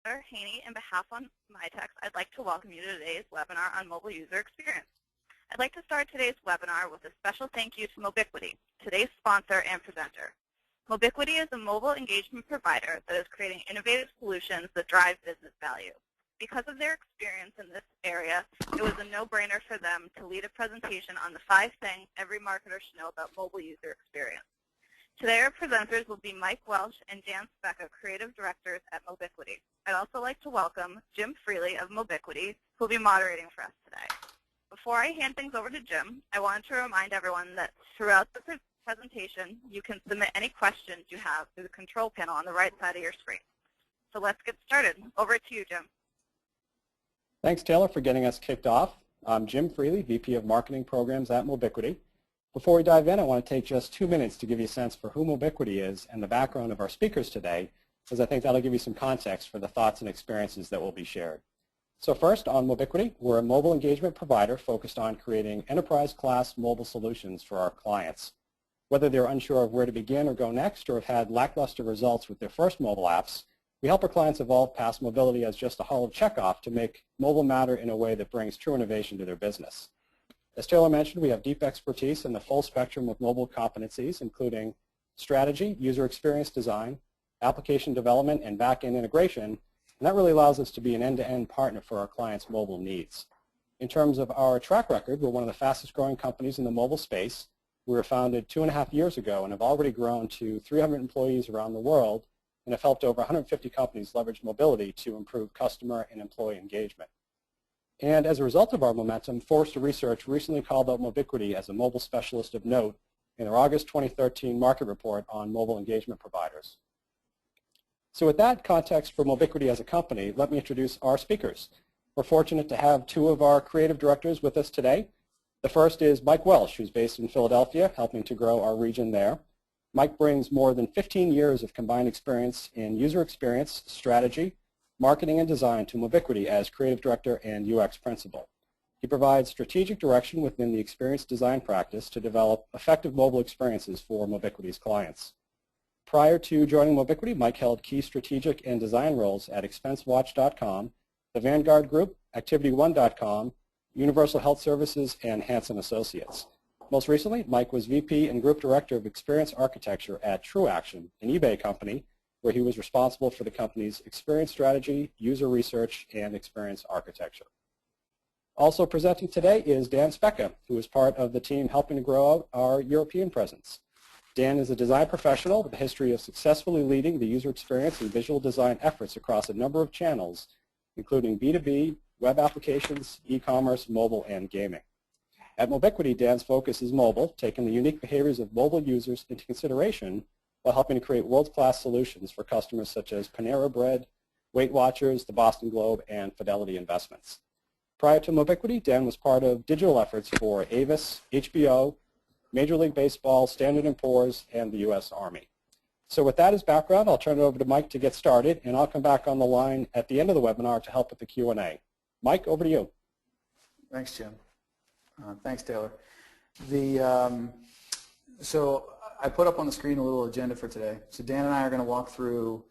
Taylor Haney, on behalf of MITX, I'd like to welcome you to today's webinar on mobile user experience. I'd like to start today's webinar with a special thank you to Mobiquity, today's sponsor and presenter. Mobiquity is a mobile engagement provider that is creating innovative solutions that drive business value. Because of their experience in this area, it was a no-brainer for them to lead a presentation on the 5 things every marketer should know about mobile user experience. Today our presenters will be Mike Welsh and Dan Specca, Creative Directors at Mobiquity. I'd also like to welcome Jim Freely of Mobiquity, who will be moderating for us today. Before I hand things over to Jim, I wanted to remind everyone that throughout the presentation, you can submit any questions you have through the control panel on the right side of your screen. So let's get started. Over to you, Jim. Thanks, Taylor, for getting us kicked off. I'm Jim Freely, VP of Marketing Programs at Mobiquity. Before we dive in, I want to take just 2 minutes to give you a sense for who Mobiquity is and the background of our speakers today, because I think that'll give you some context for the thoughts and experiences that will be shared. So first, on Mobiquity, we're a mobile engagement provider focused on creating enterprise-class mobile solutions for our clients. Whether they're unsure of where to begin or go next, or have had lackluster results with their first mobile apps, we help our clients evolve past mobility as just a hollow checkoff to make mobile matter in a way that brings true innovation to their business. As Taylor mentioned, we have deep expertise in the full spectrum of mobile competencies, including strategy, user experience design, application development, and back-end integration, and that really allows us to be an end-to-end partner for our clients' mobile needs. In terms of our track record, we're one of the fastest-growing companies in the mobile space. We were founded 2.5 years ago and have already grown to 300 employees around the world and have helped over 150 companies leverage mobility to improve customer and employee engagement. And as a result of our momentum, Forrester Research recently called out Mobiquity as a mobile specialist of note in their August 2013 market report on mobile engagement providers. So with that context for Mobiquity as a company, let me introduce our speakers. We're fortunate to have 2 of our creative directors with us today. The first is Mike Welsh, who's based in Philadelphia, helping to grow our region there. Mike brings more than 15 years of combined experience in user experience, strategy, marketing and design to Mobiquity as creative director and UX principal. He provides strategic direction within the experience design practice to develop effective mobile experiences for Mobiquity's clients. Prior to joining Mobiquity, Mike held key strategic and design roles at ExpenseWatch.com, the Vanguard Group, ActivityOne.com, Universal Health Services, and Hanson Associates. Most recently, Mike was VP and Group Director of Experience Architecture at TrueAction, an eBay company, where he was responsible for the company's experience strategy, user research, and experience architecture. Also presenting today is Dan Specca, who is part of the team helping to grow out our European presence. Dan is a design professional with a history of successfully leading the user experience and visual design efforts across a number of channels, including B2B, web applications, e-commerce, mobile, and gaming. At Mobiquity, Dan's focus is mobile, taking the unique behaviors of mobile users into consideration while helping to create world-class solutions for customers such as Panera Bread, Weight Watchers, the Boston Globe, and Fidelity Investments. Prior to Mobiquity, Dan was part of digital efforts for Avis, HBO, Major League Baseball, Standard & Poor's, and the U.S. Army. So with that as background, I'll turn it over to Mike to get started, and I'll come back on the line at the end of the webinar to help with the Q&A. Mike, over to you. Thanks, Jim. Thanks, Taylor. So I put up on the screen a little agenda for today. So Dan and I are going to walk through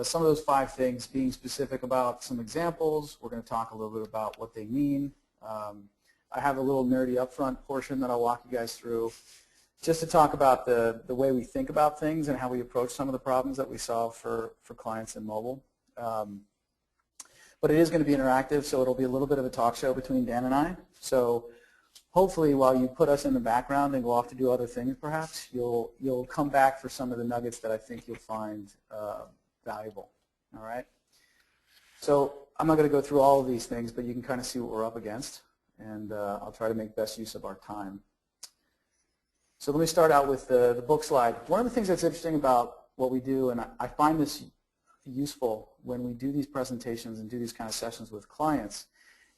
some of those 5 things, being specific about some examples. We're going to talk a little bit about what they mean. I have a little nerdy upfront portion that I'll walk you guys through just to talk about the way we think about things and how we approach some of the problems that we solve for clients in mobile. But it is going to be interactive, so it'll be a little bit of a talk show between Dan and I. So hopefully, while you put us in the background and go off to do other things, perhaps, you'll come back for some of the nuggets that I think you'll find valuable. All right? So I'm not going to go through all of these things, but you can kind of see what we're up against, and I'll try to make best use of our time. So let me start out with the book slide. One of the things that's interesting about what we do, and I find this useful when we do these presentations and do these kind of sessions with clients,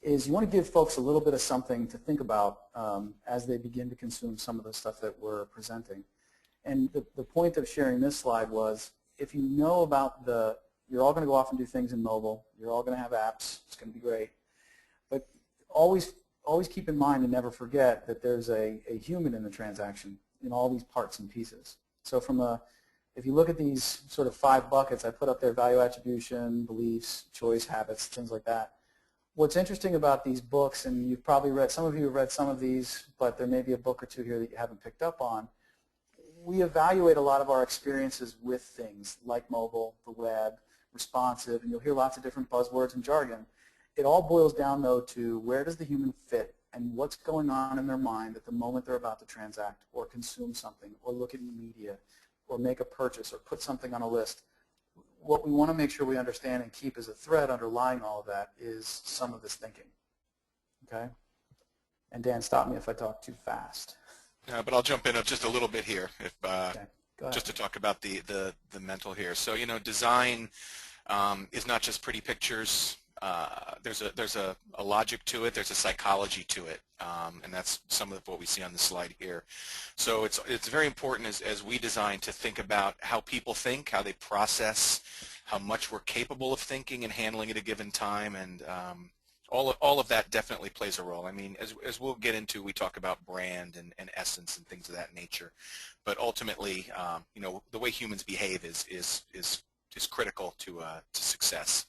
is you want to give folks a little bit of something to think about as they begin to consume some of the stuff that we're presenting. And the point of sharing this slide was, if you know about you're all going to go off and do things in mobile, you're all going to have apps, it's going to be great, but always keep in mind and never forget that there's a human in the transaction in all these parts and pieces. So from a if you look at these sort of 5 buckets, I put up there value attribution, beliefs, choice, habits, things like that. What's interesting about these books, and you've probably read, some of you have read some of these, but there may be a book or two here that you haven't picked up on. We evaluate a lot of our experiences with things like mobile, the web, responsive, and you'll hear lots of different buzzwords and jargon. It all boils down, though, to where does the human fit and what's going on in their mind at the moment they're about to transact or consume something or look at media or make a purchase or put something on a list. What we want to make sure we understand and keep as a thread underlying all of that is some of this thinking. Okay? And Dan, stop me if I talk too fast. But I'll jump in just a little bit here, if Okay. Go ahead. just to talk about the mental here. So, you know, design is not just pretty pictures. There's a logic to it. There's a psychology to it, and that's some of what we see on the slide here. So it's very important as we design to think about how people think, how they process, how much we're capable of thinking and handling at a given time, and all of that definitely plays a role. I mean, as we'll get into, we talk about brand and essence and things of that nature, but ultimately, you know, the way humans behave is critical to success.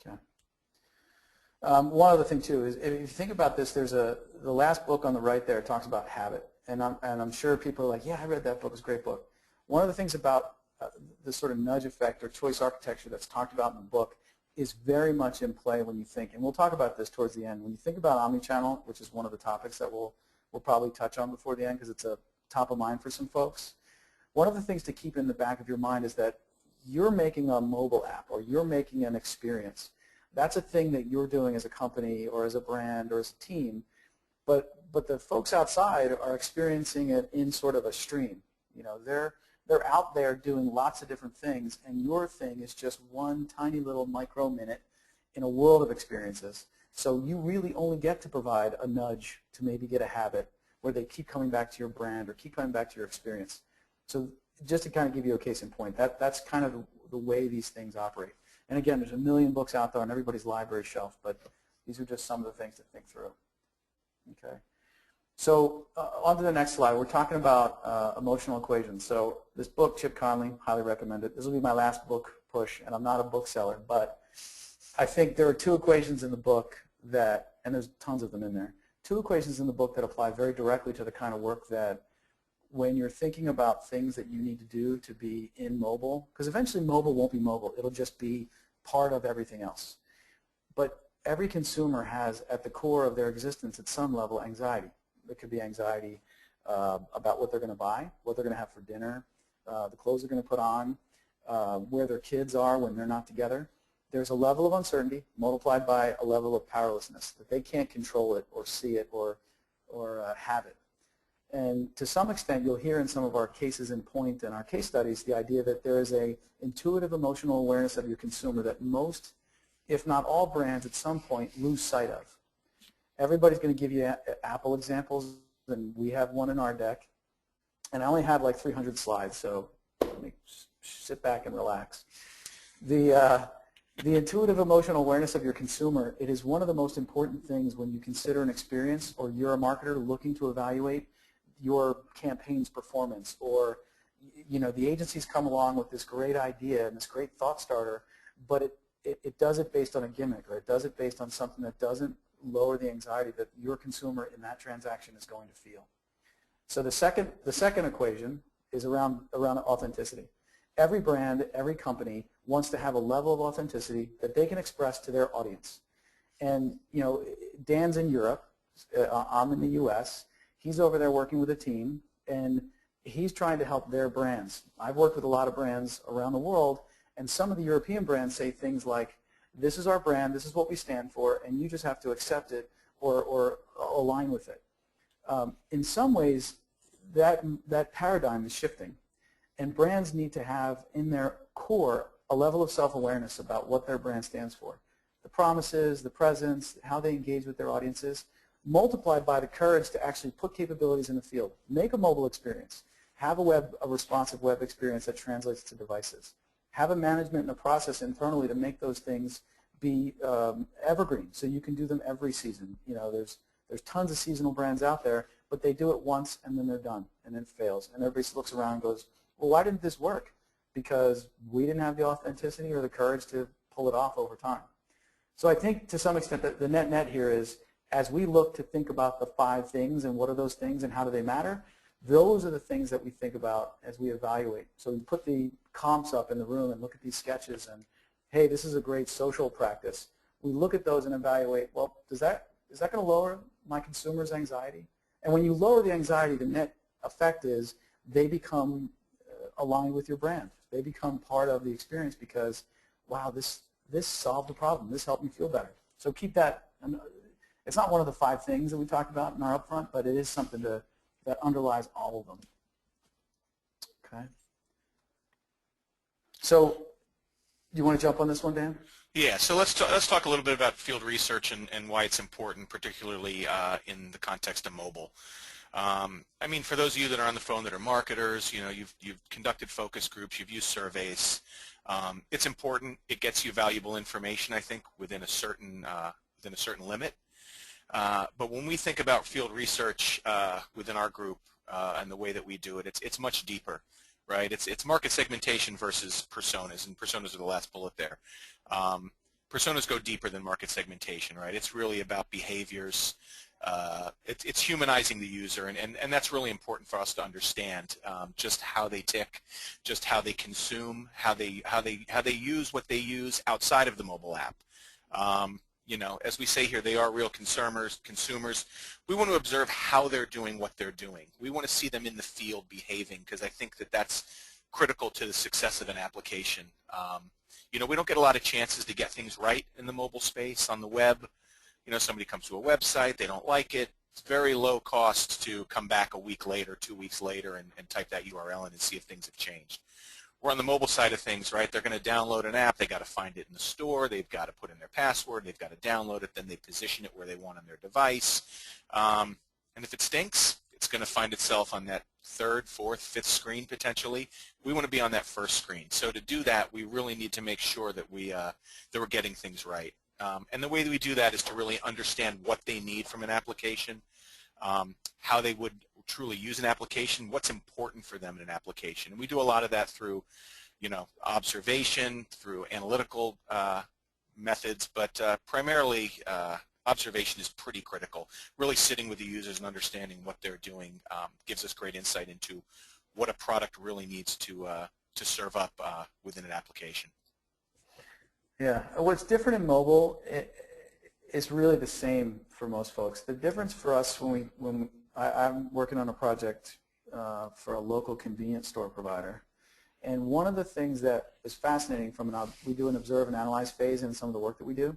Okay. One other thing too is if you think about this, there's the last book on the right there talks about habit, and I'm sure people are like, yeah, I read that book, it's a great book. One of the things about the sort of nudge effect or choice architecture that's talked about in the book is very much in play when you think, and we'll talk about this towards the end. When you think about omnichannel, which is one of the topics that we'll probably touch on before the end because it's a top of mind for some folks, one of the things to keep in the back of your mind is that you're making a mobile app or you're making an experience. That's a thing that you're doing as a company or as a brand or as a team, but the folks outside are experiencing it in sort of a stream. You know, they're out there doing lots of different things, and your thing is just one tiny little micro minute in a world of experiences. So you really only get to provide a nudge to maybe get a habit where they keep coming back to your brand or keep coming back to your experience. So just to kind of give you a case in point, that's kind of the way these things operate. And again, there's a million books out there on everybody's library shelf, but these are just some of the things to think through. Okay. So on to the next slide. We're talking about emotional equations. So this book, Chip Conley, highly recommend it. This will be my last book push, and I'm not a bookseller, but I think there are 2 equations in the book that, and there's tons of them in there, 2 equations in the book that apply very directly to the kind of work that when you're thinking about things that you need to do to be in mobile, because eventually mobile won't be mobile. It'll just be part of everything else. But every consumer has at the core of their existence at some level anxiety. It could be anxiety about what they're going to buy, what they're going to have for dinner, the clothes they're going to put on, where their kids are when they're not together. There's a level of uncertainty multiplied by a level of powerlessness, that they can't control it or see it or have it. And to some extent, you'll hear in some of our cases in point and our case studies the idea that there is a intuitive emotional awareness of your consumer that most, if not all brands at some point lose sight of. Everybody's going to give you Apple examples, and we have one in our deck. And I only have like 300 slides, so let me sit back and relax. The intuitive emotional awareness of your consumer, it is one of the most important things when you consider an experience or you're a marketer looking to evaluate your campaign's performance, or you know, the agency's come along with this great idea and this great thought starter, but it does it based on a gimmick, or it does it based on something that doesn't lower the anxiety that your consumer in that transaction is going to feel. So the second equation is around authenticity. Every brand, every company wants to have a level of authenticity that they can express to their audience. And you know, Dan's in Europe, I'm in the US. He's over there working with a team, and he's trying to help their brands. I've worked with a lot of brands around the world, and some of the European brands say things like, this is our brand, this is what we stand for, and you just have to accept it or align with it. In some ways, that paradigm is shifting, and brands need to have in their core a level of self-awareness about what their brand stands for. The promises, the presence, how they engage with their audiences, multiplied by the courage to actually put capabilities in the field. Make a mobile experience. Have a responsive web experience that translates to devices. Have a management and a process internally to make those things be evergreen, so you can do them every season. You know, there's tons of seasonal brands out there, but they do it once and then they're done, and then it fails. And everybody looks around and goes, well, why didn't this work? Because we didn't have the authenticity or the courage to pull it off over time. So I think to some extent that the net here is, as we look to think about the 5 things and what are those things and how do they matter, those are the things that we think about as we evaluate. So we put the comps up in the room and look at these sketches and, hey, this is a great social practice. We look at those and evaluate, well, is that going to lower my consumer's anxiety? And when you lower the anxiety, the net effect is they become aligned with your brand. They become part of the experience because, wow, this solved the problem. This helped me feel better. So keep that. It's not one of the 5 things that we talked about in our upfront, but it is something that underlies all of them. Okay. So you want to jump on this one, Dan? Yeah, so let's talk a little bit about field research and why it's important, particularly in the context of mobile. I mean, for those of you that are on the phone that are marketers, you know, you've conducted focus groups, you've used surveys. It's important. It gets you valuable information, I think, within a certain limit. But when we think about field research within our group and the way that we do it, it's much deeper, right? It's market segmentation versus personas, and personas are the last bullet there. Personas go deeper than market segmentation, right? It's really about behaviors. It's humanizing the user, and that's really important for us to understand just how they tick, just how they consume, how they use what they use outside of the mobile app. You know, as we say here, they are real consumers. We want to observe how they're doing what they're doing. We want to see them in the field behaving, because I think that that's critical to the success of an application. You know, we don't get a lot of chances to get things right in the mobile space. On the web, you know, somebody comes to a website, they don't like it. It's very low cost to come back a week later, 2 weeks later, and type that URL in and see if things have changed. We're on the mobile side of things, right? They're going to download an app. They've got to find it in the store. They've got to put in their password. They've got to download it. Then they position it where they want on their device. And if it stinks, it's going to find itself on that 3rd, 4th, 5th screen potentially. We want to be on that first screen. So to do that, we really need to make sure that we're getting things right. And the way that we do that is to really understand what they need from an application, how they would truly use an application, what's important for them in an application. And we do a lot of that through, you know, observation, through analytical methods, but primarily observation is pretty critical. Really sitting with the users and understanding what they're doing gives us great insight into what a product really needs to serve up within an application. Yeah, what's different in mobile is really the same for most folks. The difference for us when I'm working on a project for a local convenience store provider, and one of the things that is fascinating we do an observe and analyze phase in some of the work that we do.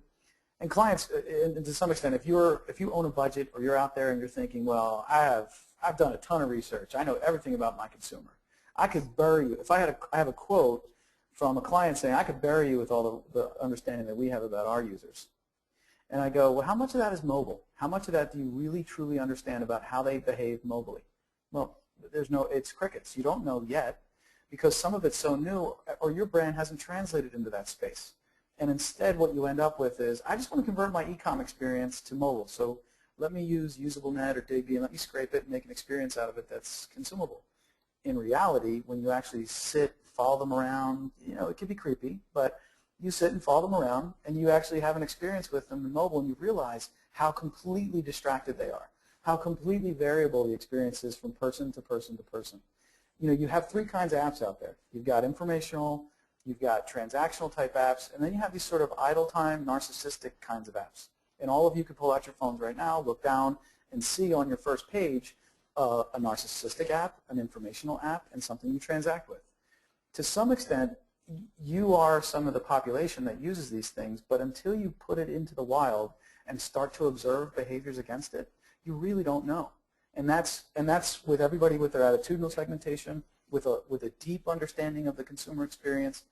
And clients, and to some extent, if you own a budget or you're out there and you're thinking, well, I've done a ton of research, I know everything about my consumer. I could bury you if I have a quote from a client saying I could bury you with all the understanding that we have about our users. And I go, well, how much of that is mobile? How much of that do you really truly understand about how they behave mobilely? Well, it's crickets. You don't know yet because some of it's so new or your brand hasn't translated into that space. And instead what you end up with is, I just want to convert my e-com experience to mobile. So let me use UsableNet or Digby and let me scrape it and make an experience out of it that's consumable. In reality, when you actually sit, follow them around, you know, it can be creepy, but you sit and follow them around and you actually have an experience with them in mobile and you realize how completely distracted they are, how completely variable the experience is from person to person to person. You know, you have 3 kinds of apps out there. You've got informational, you've got transactional type apps, and then you have these sort of idle time, narcissistic kinds of apps. And all of you could pull out your phones right now, look down, and see on your first page a narcissistic app, an informational app, and something you transact with. To some extent, you are some of the population that uses these things, but until you put it into the wild and start to observe behaviors against it, you really don't know. And that's with everybody with their attitudinal segmentation, with a deep understanding of the consumer experience.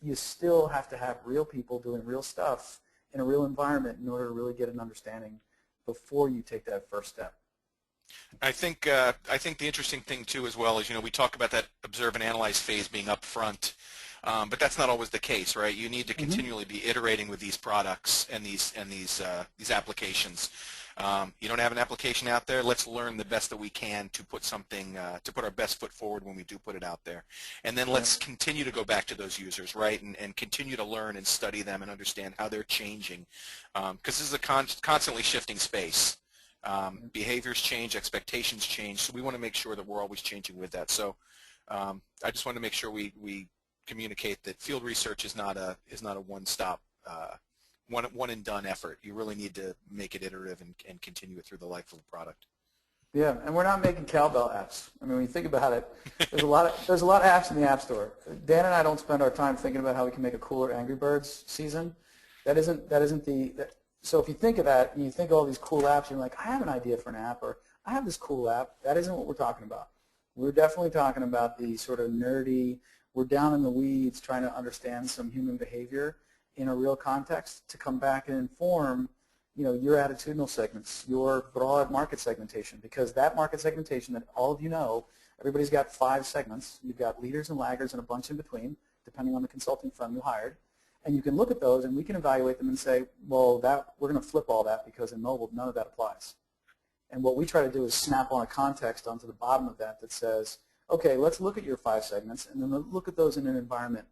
You still have to have real people doing real stuff in a real environment in order to really get an understanding before you take that first step. I think the interesting thing too as well is, you know, we talk about that observe and analyze phase being up front, but that's not always the case, right? You need to continually be iterating with these products and these applications. You don't have an application out there, let's learn the best that we can to put something, to put our best foot forward when we do put it out there. And then let's continue to go back to those users, right, and continue to learn and study them and understand how they're changing, because this is a constantly shifting space. Behaviors change, expectations change, so we want to make sure that we're always changing with that. So I just want to make sure we communicate that field research is not a one-stop, one and done effort. You really need to make it iterative and continue it through the life of the product. Yeah, and we're not making cowbell apps. I mean, when you think about it, there's a lot of apps in the App Store. Dan and I don't spend our time thinking about how we can make a cooler Angry Birds season. So if you think of that and you think of all these cool apps, you're like, I have an idea for an app, or I have this cool app. That isn't what we're talking about. We're definitely talking about the sort of nerdy, we're down in the weeds trying to understand some human behavior in a real context to come back and inform, your attitudinal segments, your broad market segmentation, because that market segmentation that all of you know, everybody's got 5 segments. You've got leaders and laggards and a bunch in between, depending on the consulting firm you hired. And you can look at those and we can evaluate them and say, well, we're going to flip all that because in mobile none of that applies. And what we try to do is snap on a context onto the bottom of that says, okay, let's look at your 5 segments and then look at those in an environment,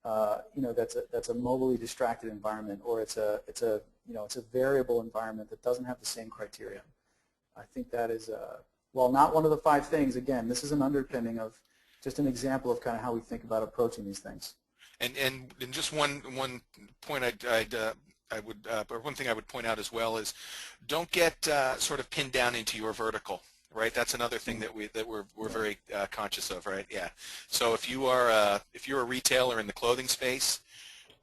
that's a mobilely distracted environment, or it's a variable environment that doesn't have the same criteria. I think that is, while not one of the 5 things, again, this is an underpinning of just an example of kind of how we think about approaching these things. And just one point or one thing I would point out as well is, don't get sort of pinned down into your vertical, right? That's another thing that we're very conscious of, right? Yeah. So if you're a retailer in the clothing space,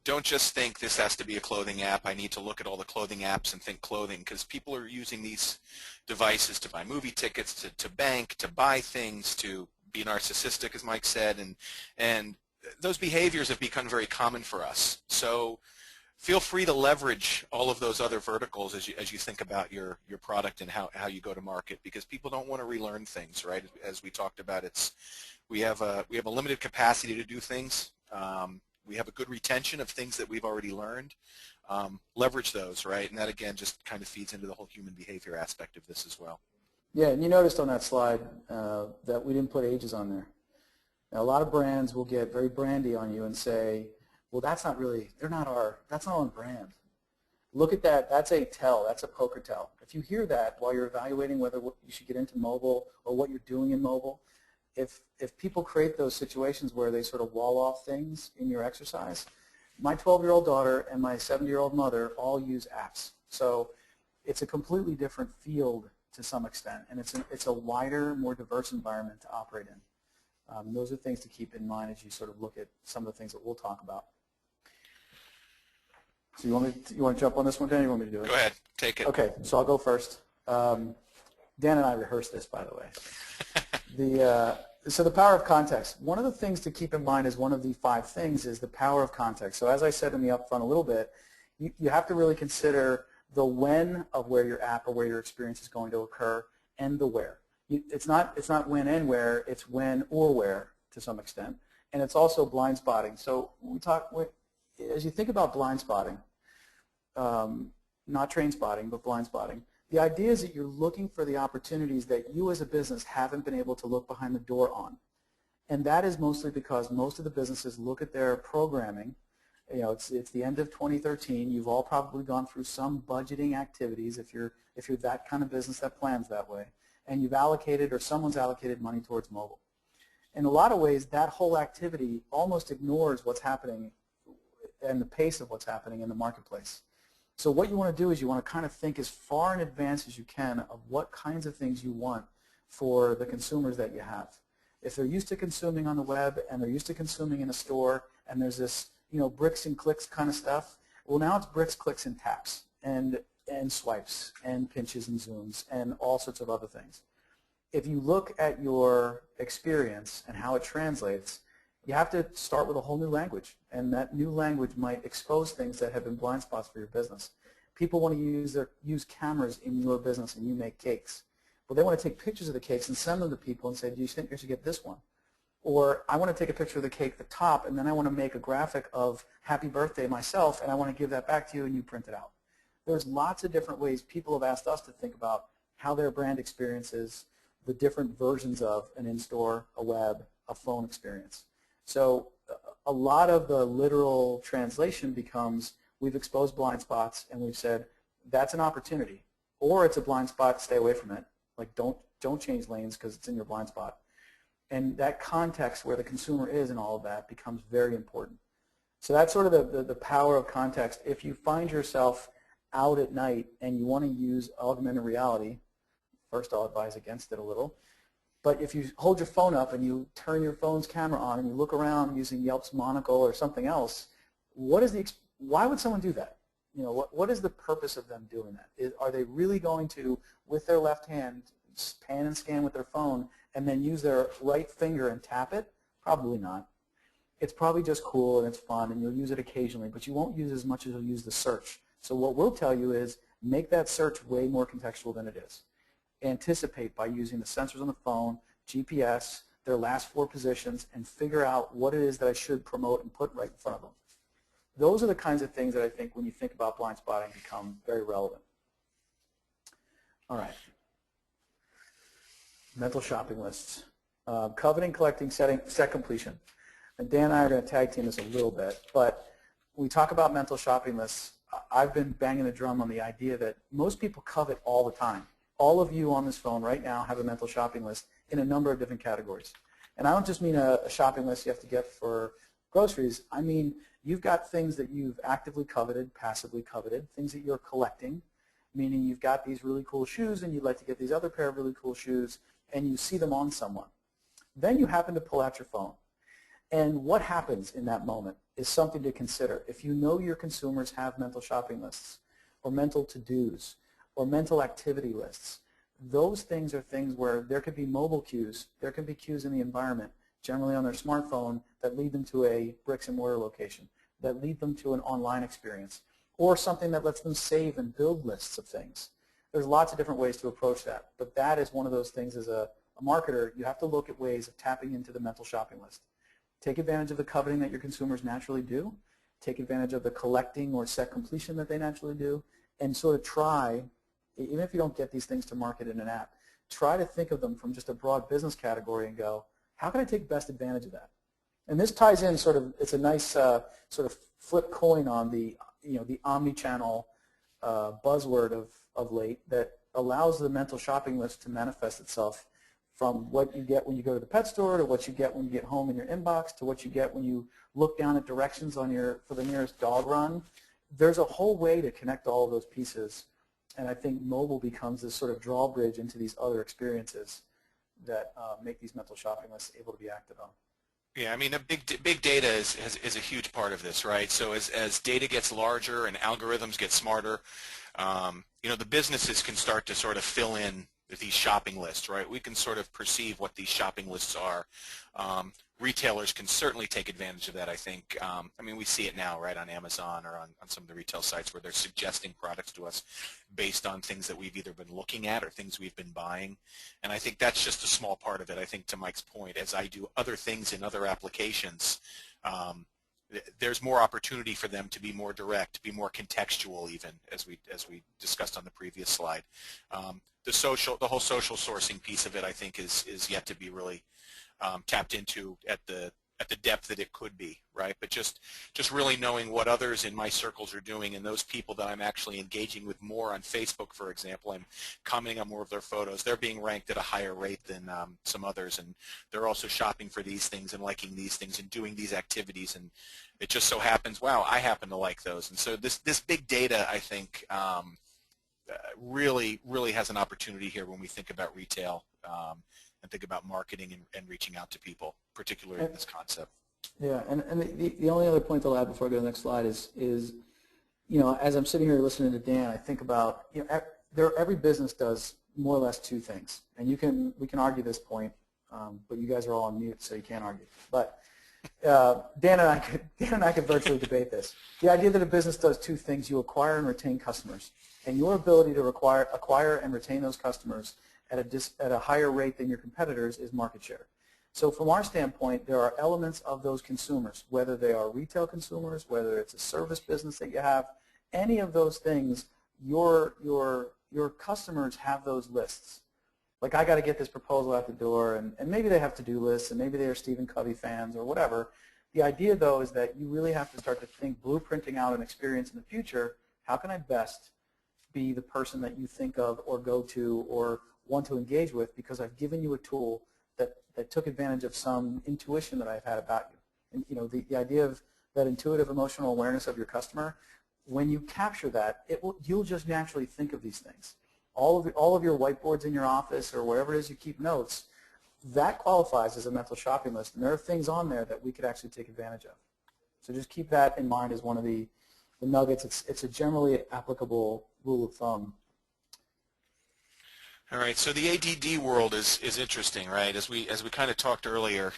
don't just think this has to be a clothing app. I need to look at all the clothing apps and think clothing, because people are using these devices to buy movie tickets, to bank, to buy things, to be narcissistic, as Mike said, and those behaviors have become very common for us. So feel free to leverage all of those other verticals as you think about your product and how you go to market, because people don't want to relearn things, right? As we talked about, we have a limited capacity to do things. We have a good retention of things that we've already learned. Leverage those, right? And that, again, just kind of feeds into the whole human behavior aspect of this as well. Yeah, and you noticed on that slide that we didn't put ages on there. Now, a lot of brands will get very brandy on you and say, well, that's not on brand. Look at that, that's a tell, that's a poker tell. If you hear that while you're evaluating whether you should get into mobile or what you're doing in mobile, if people create those situations where they sort of wall off things in your exercise, my 12-year-old daughter and my 70-year-old mother all use apps. So it's a completely different field to some extent, and it's a wider, more diverse environment to operate in. Those are things to keep in mind as you sort of look at some of the things that we'll talk about. So you want to jump on this one, Dan? Or you want me to do it? Go ahead, take it. Okay, so I'll go first. Dan and I rehearsed this, by the way. So the power of context. One of the things to keep in mind is one of the 5 things is the power of context. So as I said in the upfront a little bit, you have to really consider the when of where your app or where your experience is going to occur, and the where. It's not when and where, it's when or where to some extent. And it's also blind spotting. So as you think about blind spotting, not train spotting, but blind spotting, the idea is that you're looking for the opportunities that you as a business haven't been able to look behind the door on. And that is mostly because most of the businesses look at their programming. It's the end of 2013. You've all probably gone through some budgeting activities if you're that kind of business that plans that way. And you've allocated, or someone's allocated, money towards mobile. In a lot of ways, that whole activity almost ignores what's happening and the pace of what's happening in the marketplace. So what you want to do is you want to kind of think as far in advance as you can of what kinds of things you want for the consumers that you have. If they're used to consuming on the web and they're used to consuming in a store, and there's this bricks and clicks kind of stuff, well, now it's bricks, clicks, and taps, and swipes, and pinches and zooms, and all sorts of other things. If you look at your experience and how it translates, you have to start with a whole new language, and that new language might expose things that have been blind spots for your business. People want to use cameras in your business, and you make cakes. Well, they want to take pictures of the cakes and send them to people and say, do you think you should get this one? Or I want to take a picture of the cake, the top, and then I want to make a graphic of happy birthday myself, and I want to give that back to you, and you print it out. There's lots of different ways people have asked us to think about how their brand experiences the different versions of an in-store, a web, a phone experience. So a lot of the literal translation becomes we've exposed blind spots and we've said that's an opportunity, or it's a blind spot, stay away from it. Like don't change lanes because it's in your blind spot. And that context where the consumer is and all of that becomes very important. So that's sort of the power of context. If you find yourself out at night and you want to use augmented reality, first I'll advise against it a little, but if you hold your phone up and you turn your phone's camera on and you look around using Yelp's monocle or something else, why would someone do that? You know, what is the purpose of them doing that? Are they really going to, with their left hand, pan and scan with their phone and then use their right finger and tap it? Probably not. It's probably just cool and it's fun and you'll use it occasionally, but you won't use it as much as you'll use the search. So what we'll tell you is make that search way more contextual than it is. Anticipate by using the sensors on the phone, GPS, their last 4 positions, and figure out what it is that I should promote and put right in front of them. Those are the kinds of things that I think when you think about blind spotting become very relevant. All right. Mental shopping lists. Coveting, collecting, set completion. And Dan and I are going to tag team this a little bit, but when we talk about mental shopping lists, I've been banging the drum on the idea that most people covet all the time. All of you on this phone right now have a mental shopping list in a number of different categories. And I don't just mean a shopping list you have to get for groceries. I mean you've got things that you've actively coveted, passively coveted, things that you're collecting, meaning you've got these really cool shoes and you'd like to get these other pair of really cool shoes and you see them on someone. Then you happen to pull out your phone. And what happens in that moment is something to consider. If you know your consumers have mental shopping lists or mental to-dos or mental activity lists, those things are things where there could be mobile cues, there can be cues in the environment, generally on their smartphone, that lead them to a bricks and mortar location, that lead them to an online experience, or something that lets them save and build lists of things. There's lots of different ways to approach that, but that is one of those things as a marketer, you have to look at ways of tapping into the mental shopping list. Take advantage of the coveting that your consumers naturally do, take advantage of the collecting or set completion that they naturally do, and sort of try, even if you don't get these things to market in an app, try to think of them from just a broad business category and go, how can I take best advantage of that? And this ties in sort of, it's a nice sort of flip coin on the, the omni-channel buzzword of late that allows the mental shopping list to manifest itself from what you get when you go to the pet store to what you get when you get home in your inbox to what you get when you look down at directions on for the nearest dog run. There's a whole way to connect all of those pieces, and I think mobile becomes this sort of drawbridge into these other experiences that make these mental shopping lists able to be acted on. Yeah, I mean, big data is a huge part of this, right? So as data gets larger and algorithms get smarter, the businesses can start to sort of fill in these shopping lists, right? We can sort of perceive what these shopping lists are. Retailers can certainly take advantage of that, I think. I mean, we see it now, right, on Amazon or on some of the retail sites where they're suggesting products to us based on things that we've either been looking at or things we've been buying. And I think that's just a small part of it. I think to Mike's point, as I do other things in other applications, there's more opportunity for them to be more direct, be more contextual even, as we discussed on the previous slide. The whole social sourcing piece of it, I think, is yet to be really tapped into at the depth that it could be, right? But just really knowing what others in my circles are doing and those people that I'm actually engaging with more on Facebook, for example, I'm commenting on more of their photos. They're being ranked at a higher rate than some others, and they're also shopping for these things and liking these things and doing these activities, and it just so happens, wow, I happen to like those. And so this big data, I think, really has an opportunity here when we think about retail and think about marketing and reaching out to people, particularly in this concept. Yeah, and the only other point I'll add before I go to the next slide is as I'm sitting here listening to Dan, I think about, every business does more or less 2 things, and we can argue this point, but you guys are all on mute, so you can't argue. But Dan and I could virtually debate this. The idea that a business does 2 things: you acquire and retain customers, and your ability to acquire and retain those customers at a higher rate than your competitors is market share. So from our standpoint, there are elements of those consumers, whether they are retail consumers, whether it's a service business that you have, any of those things your customers have those lists. Like, I got to get this proposal out the door, and maybe they have to-do lists, and maybe they are Stephen Covey fans or whatever. The idea, though, is that you really have to start to think blueprinting out an experience in the future. How can I best be the person that you think of or go to or want to engage with, because I've given you a tool that took advantage of some intuition that I've had about you. And, you know, the idea of that intuitive emotional awareness of your customer, when you capture that, you'll just naturally think of these things. All of your whiteboards in your office or wherever it is you keep notes, that qualifies as a mental shopping list, and there are things on there that we could actually take advantage of. So just keep that in mind as one of the nuggets. It's a generally applicable rule of thumb. All right, so the ADD world is interesting, right? As we kind of talked earlier,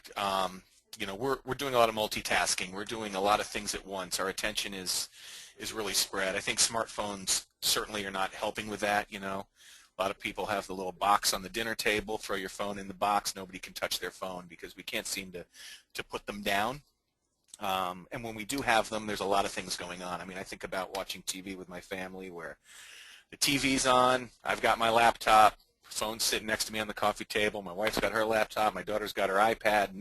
you know, we're doing a lot of multitasking. We're doing a lot of things at once. Our attention is really spread. I think smartphones certainly are not helping with that. You know, a lot of people have the little box on the dinner table. Throw your phone in the box. Nobody can touch their phone because we can't seem to put them down. And when we do have them, there's a lot of things going on. I mean, I think about watching TV with my family where the TV's on, I've got my laptop, phone's sitting next to me on the coffee table, my wife's got her laptop, my daughter's got her iPad.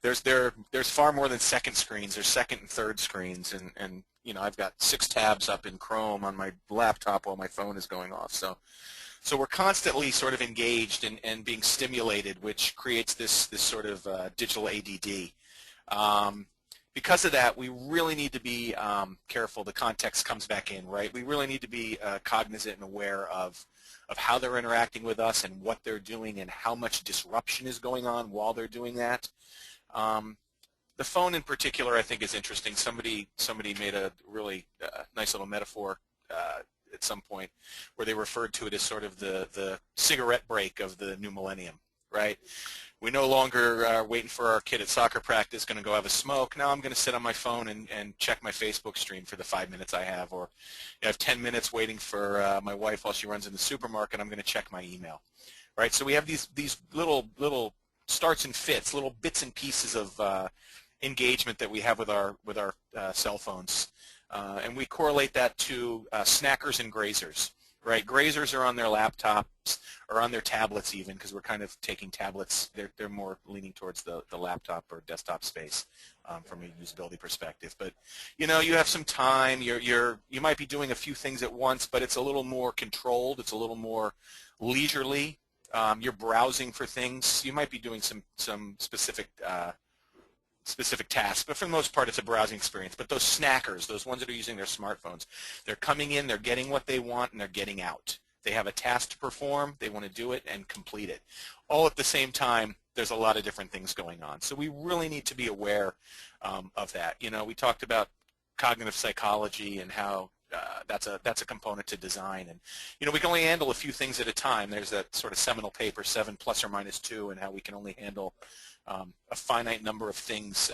There's far more than second screens. There's second and third screens, and you know, I've got 6 tabs up in Chrome on my laptop while my phone is going off. So we're constantly sort of engaged and being stimulated, which creates this sort of digital ADD. Because of that, we really need to be careful. The context comes back in, right? We really need to be cognizant and aware of how they're interacting with us and what they're doing and how much disruption is going on while they're doing that. The phone in particular, I think, is interesting. Somebody made a really nice little metaphor at some point where they referred to it as sort of the cigarette break of the new millennium, right? We no longer are waiting for our kid at soccer practice, going to go have a smoke. Now I'm going to sit on my phone and check my Facebook stream for the 5 minutes I have, or I have 10 minutes waiting for my wife while she runs in the supermarket. I'm going to check my email, right? So we have these little starts and fits, little bits and pieces of engagement that we have with our cell phones, and we correlate that to snackers and grazers. Right, grazers are on their laptops or on their tablets even, because we're kind of taking tablets. They're more leaning towards the laptop or desktop space from a usability perspective. But you know, you have some time. You might be doing a few things at once, but it's a little more controlled. It's a little more leisurely. You're browsing for things. You might be doing some specific tasks, but for the most part it's a browsing experience. But those snackers, those ones that are using their smartphones, they're coming in, they're getting what they want, and they're getting out. They have a task to perform, they want to do it and complete it. All at the same time, there's a lot of different things going on. So we really need to be aware of that. You know, we talked about cognitive psychology and how that's a component to design. And you know, we can only handle a few things at a time. There's that sort of seminal paper, 7 ± 2, and how we can only handle a finite number of things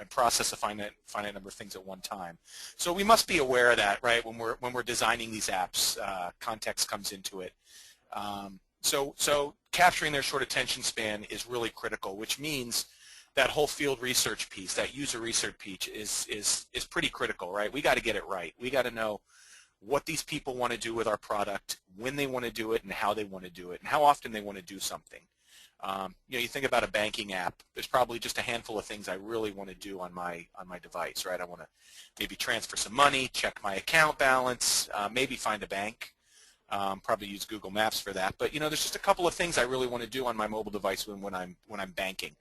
and process a finite number of things at one time. So we must be aware of that, right? When we're designing these apps, context comes into it. So capturing their short attention span is really critical, which means that whole field research piece, that user research piece, is pretty critical, right? We got to get it right. We got to know what these people want to do with our product, when they want to do it, and how they want to do it, and how often they want to do something. You know, you think about a banking app, there's probably just a handful of things I really want to do on my device, right? I want to maybe transfer some money, check my account balance, maybe find a bank, probably use Google Maps for that. But you know, there's just a couple of things I really want to do on my mobile device when I'm banking.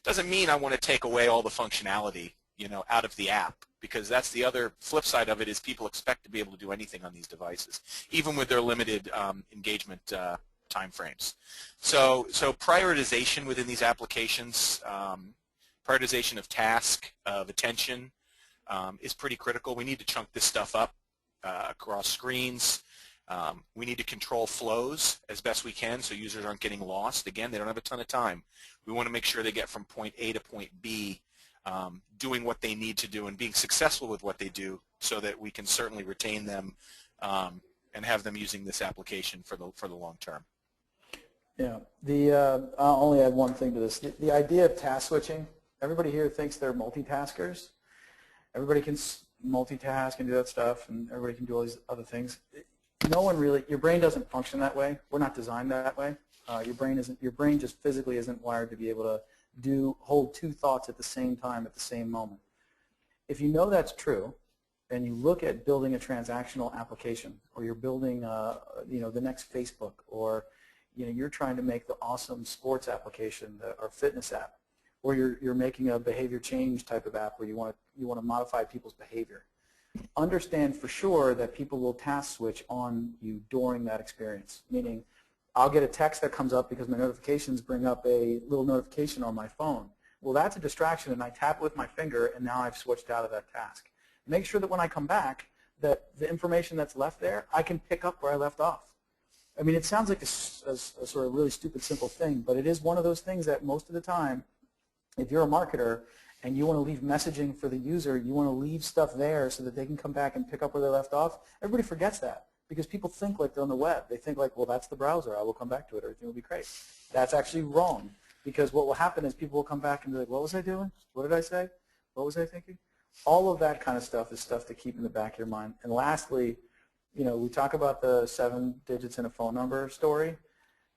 Doesn't mean I want to take away all the functionality, you know, out of the app, because that's the other flip side of it, is people expect to be able to do anything on these devices, even with their limited engagement time frames. So prioritization within these applications, prioritization of task, of attention, is pretty critical. We need to chunk this stuff up across screens. We need to control flows as best we can so users aren't getting lost. Again, they don't have a ton of time. We want to make sure they get from point A to point B, doing what they need to do and being successful with what they do, so that we can certainly retain them and have them using this application for the long term. Yeah, I'll only add one thing to this. The idea of task switching, everybody here thinks they're multitaskers. Everybody can multitask and do that stuff, and everybody can do all these other things. No one really, your brain doesn't function that way. We're not designed that way. Your brain just physically isn't wired to be able to hold two thoughts at the same time at the same moment. If you know that's true, and you look at building a transactional application, or you're building the next Facebook, or you're trying to make the awesome sports application or fitness app, or you're making a behavior change type of app where you want to modify people's behavior. Understand for sure that people will task switch on you during that experience. Meaning, I'll get a text that comes up because my notifications bring up a little notification on my phone. Well, that's a distraction, and I tap it with my finger, and now I've switched out of that task. Make sure that when I come back, that the information that's left there, I can pick up where I left off. I mean, it sounds like a sort of really stupid, simple thing, but it is one of those things that most of the time, if you're a marketer and you want to leave messaging for the user, you want to leave stuff there so that they can come back and pick up where they left off. Everybody forgets that because people think like they're on the web. They think like, well, that's the browser. I will come back to it. Everything will be great. That's actually wrong, because what will happen is people will come back and be like, what was I doing? What did I say? What was I thinking? All of that kind of stuff is stuff to keep in the back of your mind. And lastly, we talk about the 7 digits in a phone number story,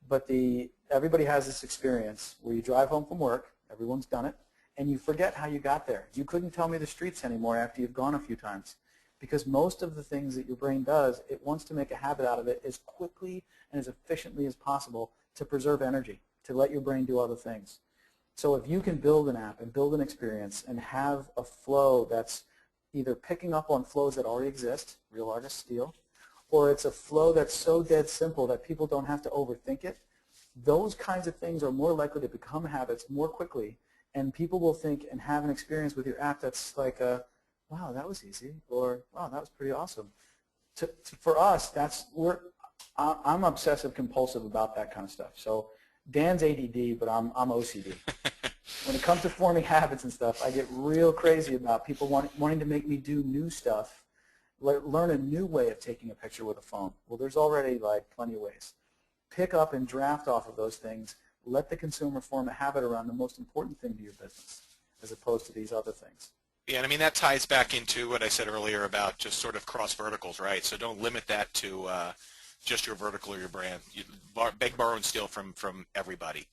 but everybody has this experience where you drive home from work, everyone's done it, and you forget how you got there. You couldn't tell me the streets anymore after you've gone a few times, because most of the things that your brain does, it wants to make a habit out of it as quickly and as efficiently as possible to preserve energy, to let your brain do other things. So if you can build an app and build an experience and have a flow that's either picking up on flows that already exist, real artists steal, or it's a flow that's so dead simple that people don't have to overthink it, those kinds of things are more likely to become habits more quickly, and people will think and have an experience with your app that's like, wow, that was easy, or wow, that was pretty awesome. For us, I'm obsessive compulsive about that kind of stuff. So Dan's ADD, but I'm OCD. When it comes to forming habits and stuff, I get real crazy about people wanting to make me do new stuff, learn a new way of taking a picture with a phone. Well, there's already like plenty of ways. Pick up and draft off of those things. Let the consumer form a habit around the most important thing to your business, as opposed to these other things. Yeah, and I mean, that ties back into what I said earlier about just sort of cross verticals, right? So don't limit that to just your vertical or your brand. You beg, borrow, and steal from everybody.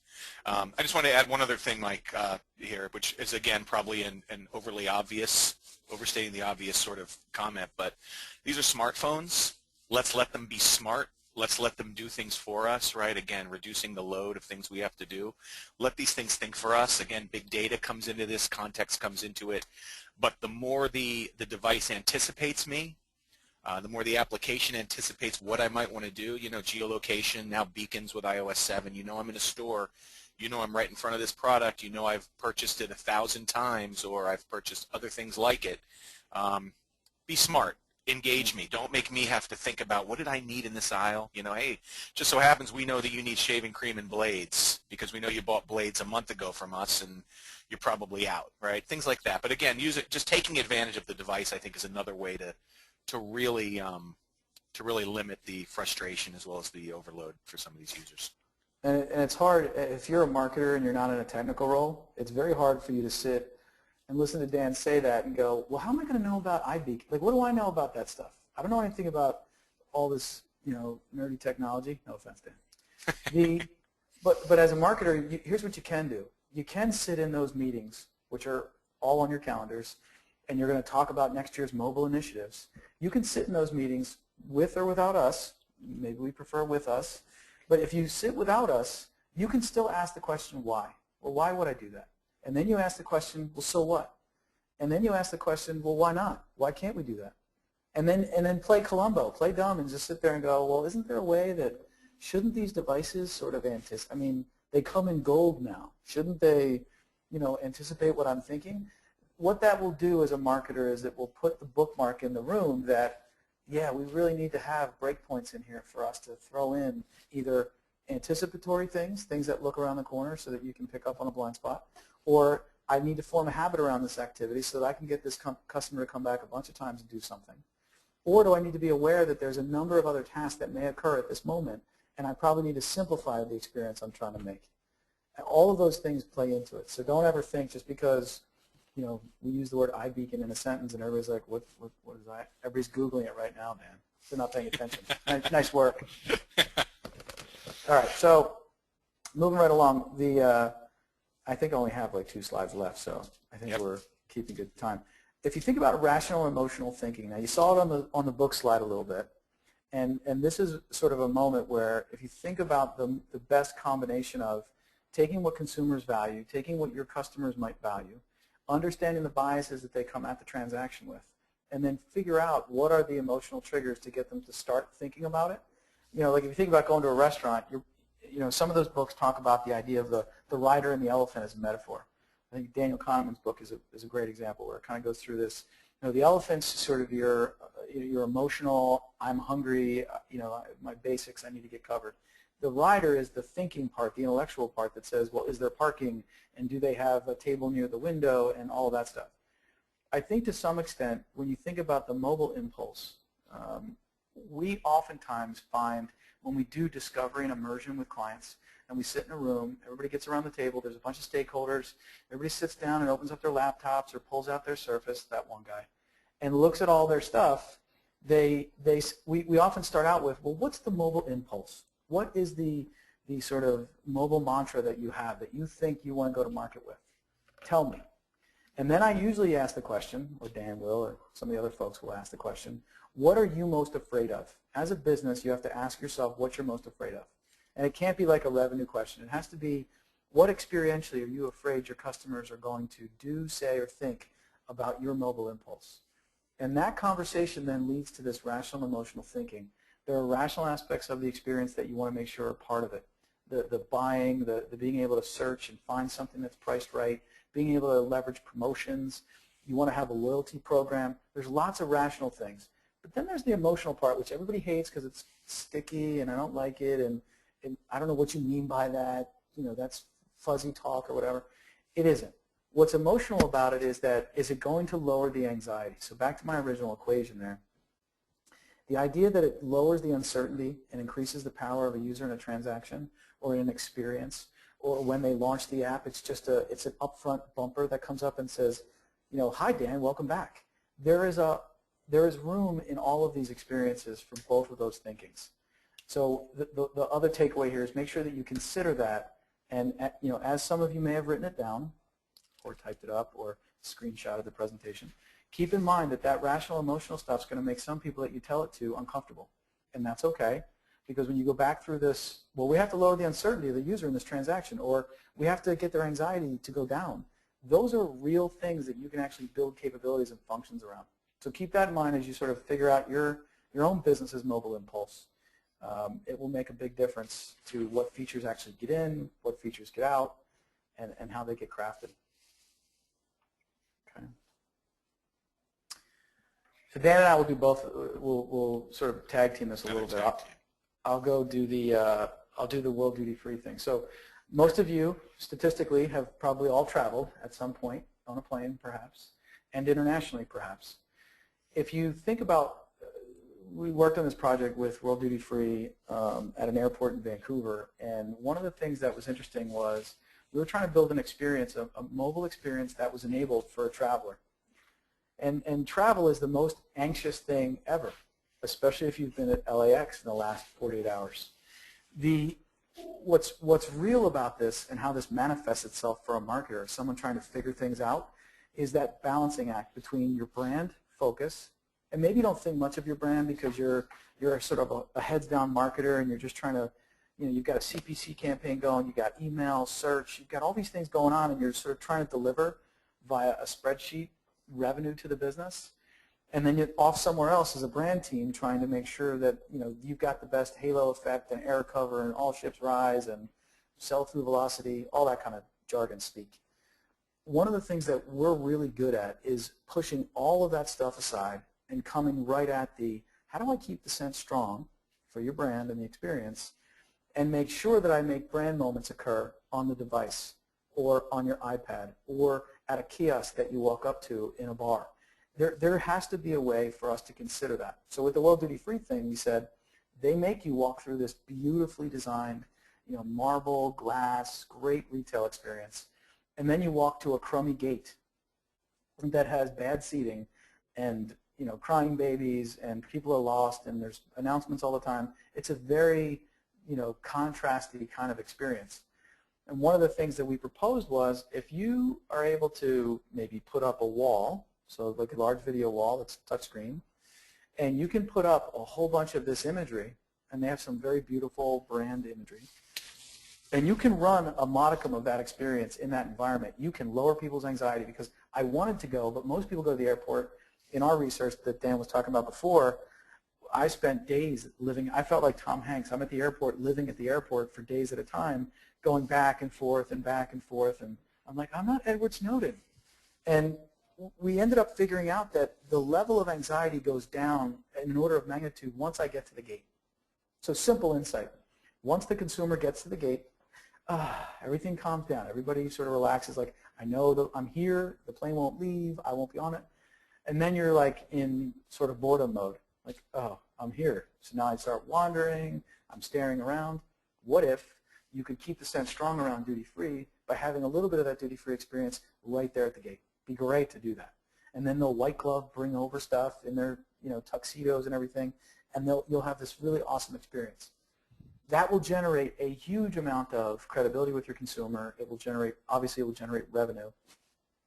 I just want to add one other thing, Mike, here, which is, again, probably an overly obvious, overstating the obvious sort of comment, but these are smartphones. Let's let them be smart. Let's let them do things for us, right? Again, reducing the load of things we have to do. Let these things think for us. Again, big data comes into this, context comes into it. But the more the device anticipates me, the more the application anticipates what I might want to do, geolocation, now beacons with iOS 7, I'm in a store, I'm right in front of this product, I've purchased it 1,000 times, or I've purchased other things like it. Be smart. Engage me. Don't make me have to think about what did I need in this aisle. Hey, just so happens we know that you need shaving cream and blades because we know you bought blades a month ago from us and you're probably out, right? Things like that. But again, just taking advantage of the device, I think, is another way to really limit the frustration as well as the overload for some of these users. And it's hard if you're a marketer and you're not in a technical role. It's very hard for you to sit and listen to Dan say that and go, well, how am I going to know about iBeacon? Like, what do I know about that stuff? I don't know anything about all this, nerdy technology. No offense, Dan. But as a marketer, here's what you can do. You can sit in those meetings, which are all on your calendars, and you're going to talk about next year's mobile initiatives. You can sit in those meetings with or without us. Maybe we prefer with us. But if you sit without us, you can still ask the question, why? Well, why would I do that? And then you ask the question, well, so what? And then you ask the question, well, why not? Why can't we do that? And then play Columbo, play dumb, and just sit there and go, well, isn't there a way that, shouldn't these devices sort of anticipate? I mean, they come in gold now. Shouldn't they, anticipate what I'm thinking? What that will do as a marketer is it will put the bookmark in the room that, yeah, we really need to have breakpoints in here for us to throw in either anticipatory things that look around the corner so that you can pick up on a blind spot, or I need to form a habit around this activity so that I can get this customer to come back a bunch of times and do something. Or do I need to be aware that there's a number of other tasks that may occur at this moment, and I probably need to simplify the experience I'm trying to make. And all of those things play into it. So don't ever think just because we use the word iBeacon in a sentence, and everybody's like, what is that? Everybody's Googling it right now, man. They're not paying attention. Nice work. All right, so moving right along, I think I only have like 2 slides left, so I think we're keeping good time. If you think about rational and emotional thinking, now you saw it on the book slide a little bit, and this is sort of a moment where if you think about the best combination of taking what consumers value, taking what your customers might value, understanding the biases that they come at the transaction with, and then figure out what are the emotional triggers to get them to start thinking about it. Like if you think about going to a restaurant, some of those books talk about the idea of the rider and the elephant as a metaphor. I think Daniel Kahneman's book is a great example where it kind of goes through this. The elephant's sort of your emotional, I'm hungry, my basics, I need to get covered. The rider is the thinking part, the intellectual part that says, well, is there parking, and do they have a table near the window, and all of that stuff. I think to some extent, when you think about the mobile impulse, we oftentimes find when we do discovery and immersion with clients, and we sit in a room, everybody gets around the table, there's a bunch of stakeholders, everybody sits down and opens up their laptops or pulls out their Surface, that one guy, and looks at all their stuff. We often start out with, well, what's the mobile impulse? What is the sort of mobile mantra that you have that you think you want to go to market with? Tell me. And then I usually ask the question, or Dan will, or some of the other folks will ask the question, what are you most afraid of? As a business, you have to ask yourself what you're most afraid of. And it can't be like a revenue question. It has to be, what experientially are you afraid your customers are going to do, say, or think about your mobile impulse? And that conversation then leads to this rational emotional thinking. There are rational aspects of the experience that you want to make sure are part of it. The buying, the being able to search and find something that's priced right, being able to leverage promotions. You want to have a loyalty program. There's lots of rational things. But then there's the emotional part, which everybody hates because it's sticky and I don't like it, and I don't know what you mean by that. That's fuzzy talk or whatever. It isn't. What's emotional about it is that, is it going to lower the anxiety? So back to my original equation there. The idea that it lowers the uncertainty and increases the power of a user in a transaction or in an experience, or when they launch the app, it's an upfront bumper that comes up and says, hi Dan, welcome back. There is room in all of these experiences for both of those thinkings. So the other takeaway here is make sure that you consider that, and as some of you may have written it down, or typed it up, or screenshotted the presentation, keep in mind that rational emotional stuff is going to make some people that you tell it to uncomfortable. And that's okay, because when you go back through this, well, we have to lower the uncertainty of the user in this transaction, or we have to get their anxiety to go down. Those are real things that you can actually build capabilities and functions around. So keep that in mind as you sort of figure out your own business's mobile impulse. It will make a big difference to what features actually get in, what features get out, and how they get crafted. Okay. So Dan and I will do both. We'll sort of tag team this a little bit. I'll go do the World Duty Free thing. So most of you, statistically, have probably all traveled at some point on a plane, perhaps, and internationally, perhaps. If you think about, we worked on this project with World Duty Free at an airport in Vancouver, and one of the things that was interesting was we were trying to build an experience, a mobile experience that was enabled for a traveler. And travel is the most anxious thing ever, especially if you've been at LAX in the last 48 hours. What's real about this and how this manifests itself for a marketer, someone trying to figure things out, is that balancing act between your brand focus, and maybe you don't think much of your brand because you're sort of a heads-down marketer and you're just trying to, you've got a CPC campaign going, you've got email, search, you've got all these things going on, and you're sort of trying to deliver via a spreadsheet revenue to the business. And then you're off somewhere else as a brand team trying to make sure that you've got the best halo effect and air cover and all ships rise and sell-through velocity, all that kind of jargon speak. One of the things that we're really good at is pushing all of that stuff aside and coming right at how do I keep the scent strong for your brand and the experience, and make sure that I make brand moments occur on the device or on your iPad or at a kiosk that you walk up to in a bar. There has to be a way for us to consider that. So with the World Duty Free thing, we said they make you walk through this beautifully designed, marble, glass, great retail experience, and then you walk to a crummy gate, that has bad seating and crying babies and people are lost and there's announcements all the time, it's a very contrasty kind of experience. And one of the things that we proposed was if you are able to maybe put up a wall, so like a large video wall that's touchscreen, and you can put up a whole bunch of this imagery, and they have some very beautiful brand imagery, and you can run a modicum of that experience in that environment. You can lower people's anxiety, because I wanted to go, but most people go to the airport. In our research that Dan was talking about before, I spent days living, I felt like Tom Hanks. I'm at the airport, living at the airport for days at a time, going back and forth and back and forth, and I'm like, I'm not Edward Snowden. And we ended up figuring out that the level of anxiety goes down in an order of magnitude once I get to the gate. So simple insight. Once the consumer gets to the gate, everything calms down. Everybody sort of relaxes, like, I know that I'm here, the plane won't leave, I won't be on it. And then you're like in sort of boredom mode, like, oh, I'm here. So now I start wandering, I'm staring around. What if you could keep the sense strong around duty-free by having a little bit of that duty-free experience right there at the gate? Be great to do that. And then they'll white glove bring over stuff in their tuxedos and everything, and you'll have this really awesome experience. That will generate a huge amount of credibility with your consumer. It will generate, obviously it will generate revenue.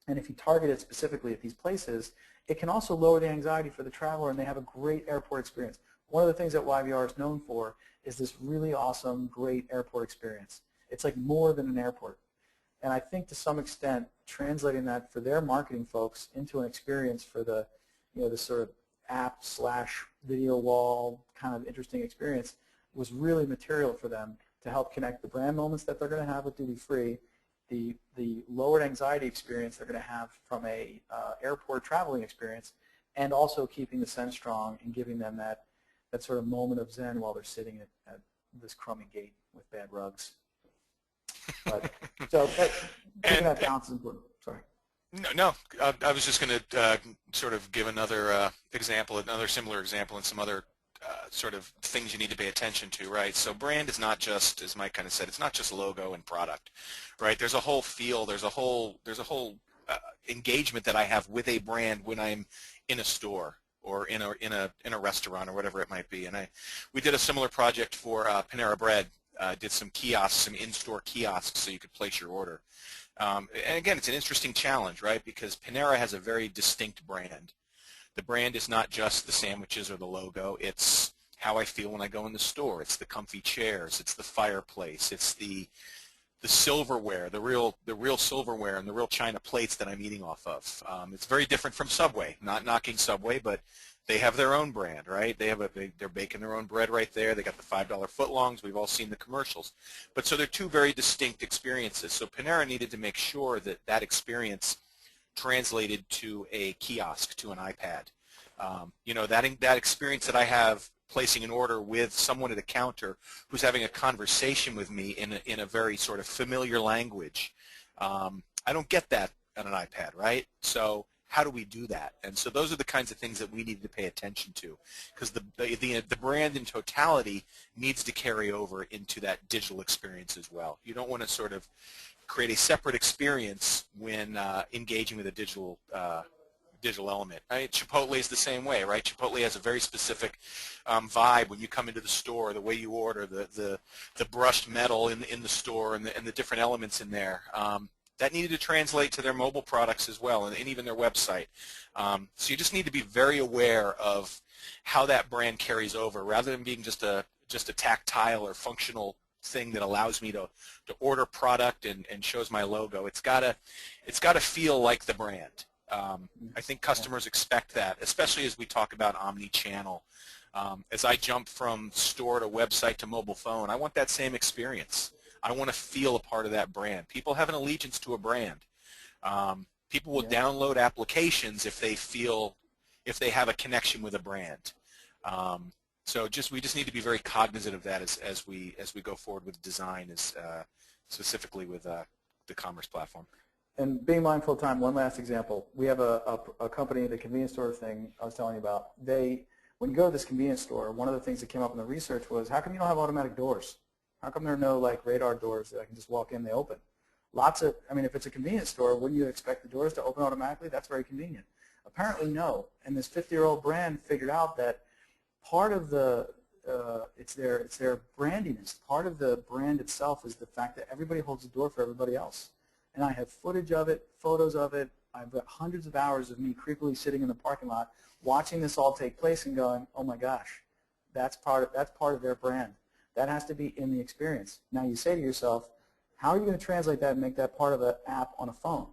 And if you target it specifically at these places, it can also lower the anxiety for the traveler, and they have a great airport experience. One of the things that YVR is known for is this really awesome, great airport experience. It's like more than an airport. And I think to some extent, translating that for their marketing folks into an experience for the, the sort of app/video wall kind of interesting experience was really material for them to help connect the brand moments that they're going to have with duty-free, the lowered anxiety experience they're going to have from a airport traveling experience, and also keeping the sense strong and giving them that sort of moment of zen while they're sitting at this crummy gate with bad rugs. But, so keeping that balance is important. Sorry. No, I was just going to sort of give another example, another similar example, and some other sort of things you need to pay attention to, right? So brand is not just, as Mike kind of said, it's not just logo and product, right? There's a whole feel, there's a whole engagement that I have with a brand when I'm in a store or in a restaurant or whatever it might be. And we did a similar project for Panera Bread. Did some kiosks, some in-store kiosks, so you could place your order. And again, it's an interesting challenge, right? Because Panera has a very distinct brand. The brand is not just the sandwiches or the logo. It's how I feel when I go in the store. It's the comfy chairs. It's the fireplace. It's the silverware, the real silverware and the real china plates that I'm eating off of. It's very different from Subway. Not knocking Subway, but they have their own brand, right? They're baking their own bread right there. They got the $5 footlongs. We've all seen the commercials. But so they're two very distinct experiences. So Panera needed to make sure that that experience translated to a kiosk, to an iPad. That experience that I have placing an order with someone at a counter who's having a conversation with me in a very sort of familiar language. I don't get that on an iPad, right? So how do we do that? And so those are the kinds of things that we need to pay attention to, because the brand in totality needs to carry over into that digital experience as well. You don't want to sort of create a separate experience when engaging with a digital element. Right? Chipotle is the same way, right? Chipotle has a very specific vibe when you come into the store, the way you order, the brushed metal in the store, and the different elements in there. That needed to translate to their mobile products as well, and even their website. So you just need to be very aware of how that brand carries over, rather than being just a tactile or functional thing that allows me to order product and shows my logo. It's gotta feel like the brand. I think customers expect that, especially as we talk about omni-channel. As I jump from store to website to mobile phone, I want that same experience. I want to feel a part of that brand. People have an allegiance to a brand. People will download applications if they have a connection with a brand. So we just need to be very cognizant of that as we go forward with design, specifically with the commerce platform. And being mindful of time, one last example. We have a company, the convenience store thing I was telling you about. When you go to this convenience store, one of the things that came up in the research was, how come you don't have automatic doors? How come there are no radar doors that I can just walk in, they open? I mean, if it's a convenience store, wouldn't you expect the doors to open automatically? That's very convenient. Apparently, no. And this 50-year-old brand figured out that part of the it's their brandiness. Part of the brand itself is the fact that everybody holds the door for everybody else. And I have footage of it, photos of it. I've got hundreds of hours of me creepily sitting in the parking lot watching this all take place and going, oh my gosh, that's part of their brand. That has to be in the experience. Now you say to yourself, how are you going to translate that and make that part of an app on a phone?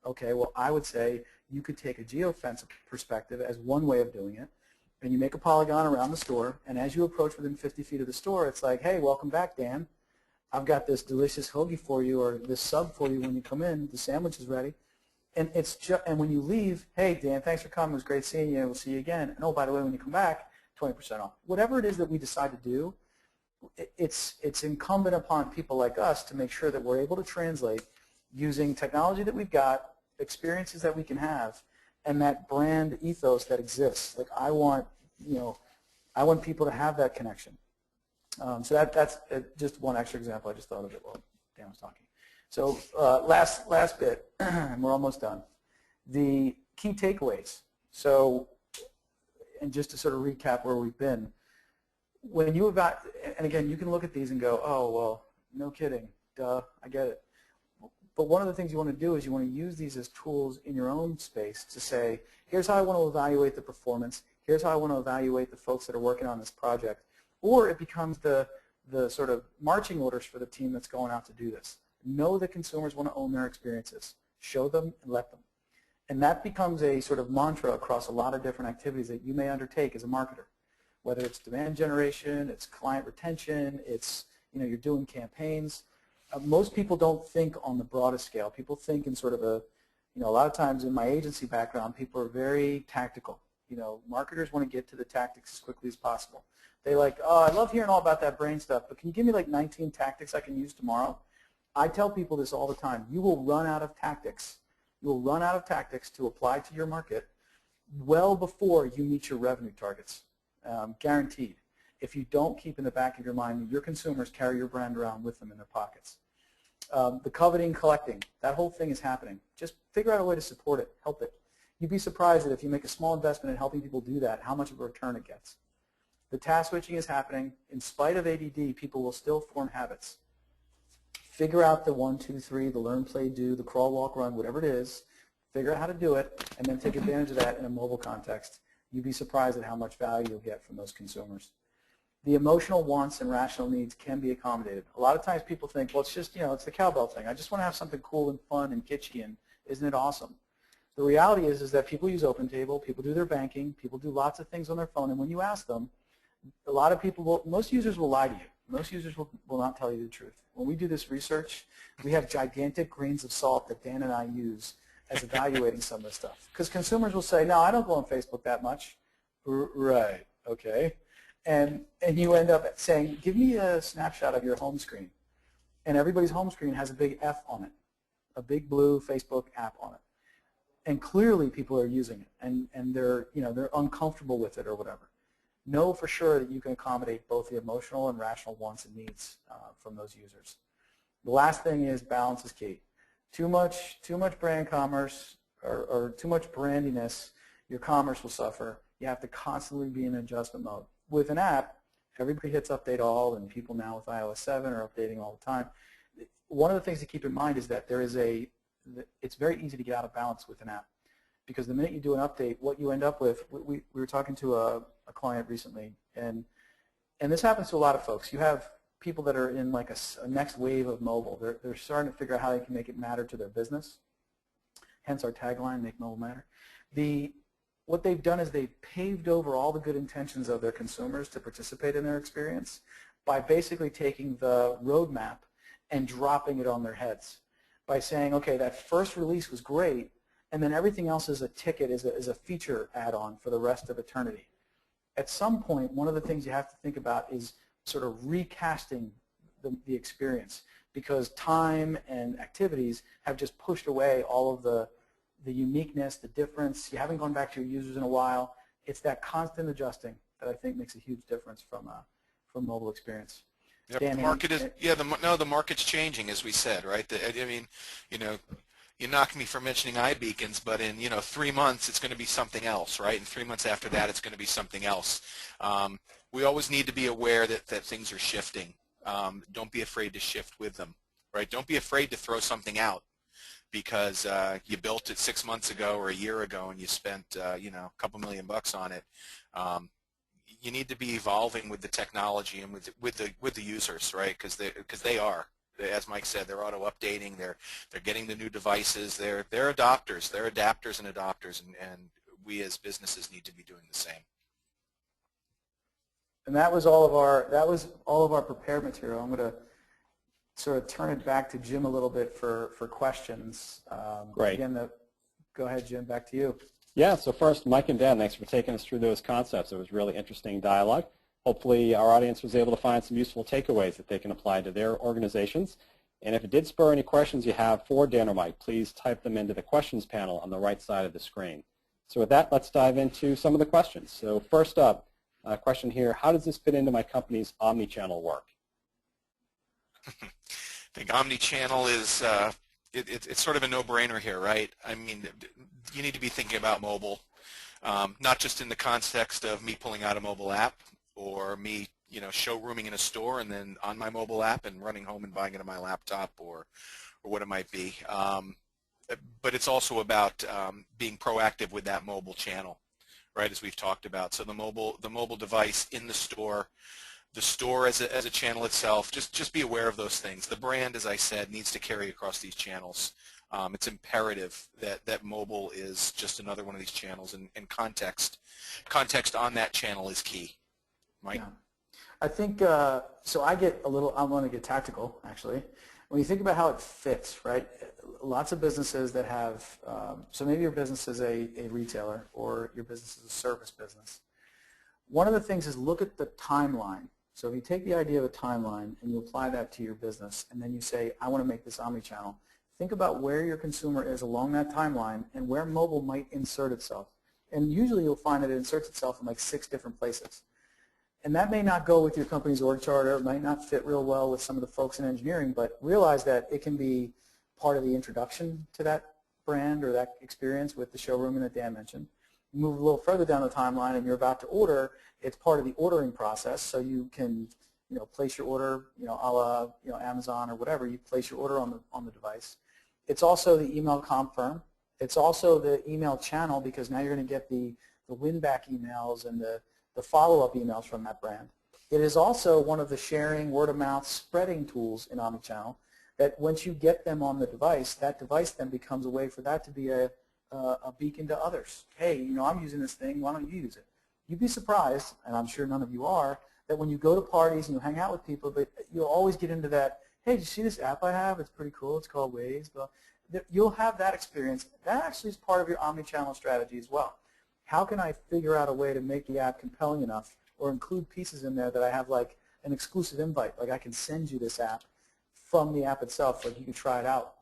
Okay, well, I would say you could take a geofence perspective as one way of doing it, and you make a polygon around the store, and as you approach within 50 feet of the store, it's like, hey, welcome back, Dan. I've got this delicious hoagie for you, or this sub for you when you come in. The sandwich is ready. And and when you leave, hey, Dan, thanks for coming. It was great seeing you. We'll see you again. And oh, by the way, when you come back, 20% off. Whatever it is that we decide to do, it's incumbent upon people like us to make sure that we're able to translate using technology that we've got, experiences that we can have, and that brand ethos that exists. Like I want people to have that connection. So that's just one extra example I just thought of it while Dan was talking. So last bit, and we're almost done. The key takeaways. So, and just to sort of recap where we've been, when you and again, you can look at these and go, oh, well, no kidding, duh, I get it. But one of the things you want to do is you want to use these as tools in your own space to say, here's how I want to evaluate the performance, here's how I want to evaluate the folks that are working on this project. Or it becomes the sort of marching orders for the team that's going out to do this. Know that consumers want to own their experiences. Show them and let them. And that becomes a sort of mantra across a lot of different activities that you may undertake as a marketer. Whether it's demand generation, it's client retention, it's, you're doing campaigns. Most people don't think on the broadest scale. People think in sort of a lot of times in my agency background, people are very tactical. Marketers want to get to the tactics as quickly as possible. They like, oh, I love hearing all about that brain stuff, but can you give me like 19 tactics I can use tomorrow? I tell people this all the time. You will run out of tactics. You will run out of tactics to apply to your market well before you meet your revenue targets, guaranteed. If you don't keep in the back of your mind that your consumers carry your brand around with them in their pockets. The coveting, collecting, that whole thing is happening. Just figure out a way to support it, help it. You'd be surprised that if you make a small investment in helping people do that, how much of a return it gets. The task switching is happening. In spite of ADD, people will still form habits. Figure out the 1, 2, 3, the learn, play, do, the crawl, walk, run, whatever it is. Figure out how to do it, and then take advantage of that in a mobile context. You'd be surprised at how much value you'll get from those consumers. The emotional wants and rational needs can be accommodated. A lot of times people think, well, it's just, it's the cowbell thing. I just want to have something cool and fun and kitschy, and isn't it awesome? The reality is that people use OpenTable, people do their banking, people do lots of things on their phone, and when you ask them, a lot of people most users will lie to you. Most users will not tell you the truth. When we do this research, we have gigantic grains of salt that Dan and I use as evaluating some of this stuff. Because consumers will say, no, I don't go on Facebook that much. Right, okay. And you end up saying, give me a snapshot of your home screen. And everybody's home screen has a big F on it, a big blue Facebook app on it. And clearly people are using it, and they're uncomfortable with it or whatever. Know for sure that you can accommodate both the emotional and rational wants and needs from those users. The last thing is balance is key. Too much brand commerce or too much brandiness, your commerce will suffer. You have to constantly be in adjustment mode. With an app, everybody hits update all, and people now with iOS 7 are updating all the time. One of the things to keep in mind is that it's very easy to get out of balance with an app. Because the minute you do an update, what you end up with, we were talking to a client recently, and this happens to a lot of folks. You have people that are in like a next wave of mobile. They're starting to figure out how they can make it matter to their business, hence our tagline, make mobile matter. What they've done is they've paved over all the good intentions of their consumers to participate in their experience by basically taking the roadmap and dropping it on their heads by saying, okay, that first release was great, and then everything else is a ticket, is a feature add-on for the rest of eternity. At some point, one of the things you have to think about is sort of recasting the experience, because time and activities have just pushed away all of the uniqueness, the difference. You haven't gone back to your users in a while. It's that constant adjusting that I think makes a huge difference from mobile experience. Yep, Dan, the market is, yeah, the market's changing, as we said, right? I mean, you know, you knocked me for mentioning iBeacons, but in, 3 months it's going to be something else, right? And 3 months after that it's going to be something else. We always need to be aware that things are shifting. Don't be afraid to shift with them, right? Don't be afraid to throw something out because you built it 6 months ago or a year ago and you spent, a couple $1,000,000 on it. You need to be evolving with the technology and with the users, right? Because they are, as Mike said, they're auto updating. They're getting the new devices. They're adopters. They're adapters and adopters, and we as businesses need to be doing the same. And that was all of our prepared material. I'm going to sort of turn it back to Jim a little bit for questions. Great. Again, go ahead, Jim. Back to you. Yeah, so first, Mike and Dan, thanks for taking us through those concepts. It was really interesting dialogue. Hopefully our audience was able to find some useful takeaways that they can apply to their organizations. And if it did spur any questions you have for Dan or Mike, please type them into the questions panel on the right side of the screen. So with that, let's dive into some of the questions. So first up, a question here, how does this fit into my company's omni-channel work? I think omni-channel is it's sort of a no-brainer here, right? I mean, you need to be thinking about mobile, not just in the context of me pulling out a mobile app or me, showrooming in a store and then on my mobile app and running home and buying it on my laptop or what it might be. But it's also about being proactive with that mobile channel, right? As we've talked about. So the mobile device in the store as a channel itself, just be aware of those things. The brand, as I said, needs to carry across these channels. It's imperative that mobile is just another one of these channels, and context on that channel is key. Mike? Yeah. I think, so I want to get tactical, actually. When you think about how it fits, right, lots of businesses that have, so maybe your business is a retailer or your business is a service business. One of the things is look at the timeline. So if you take the idea of a timeline and you apply that to your business and then you say, I want to make this omnichannel, think about where your consumer is along that timeline and where mobile might insert itself. And usually you'll find that it inserts itself in like 6 different places. And that may not go with your company's org charter, it might not fit real well with some of the folks in engineering, but realize that it can be part of the introduction to that brand or that experience with the showrooming that Dan mentioned. You move a little further down the timeline and you're about to order, it's part of the ordering process, so you can place your order, a la Amazon or whatever, you place your order on the device. It's also the email confirm. It's also the email channel because now you're going to get the win-back emails and the follow-up emails from that brand. It is also one of the sharing, word-of-mouth, spreading tools in omnichannel that once you get them on the device, that device then becomes a way for that to be a beacon to others. Hey, I'm using this thing, why don't you use it? You'd be surprised, and I'm sure none of you are, that when you go to parties and you hang out with people, but you'll always get into that, hey, did you see this app I have? It's pretty cool. It's called Waze. But you'll have that experience. That actually is part of your omnichannel strategy as well. How can I figure out a way to make the app compelling enough or include pieces in there that I have like an exclusive invite, like I can send you this app from the app itself, like you can try it out.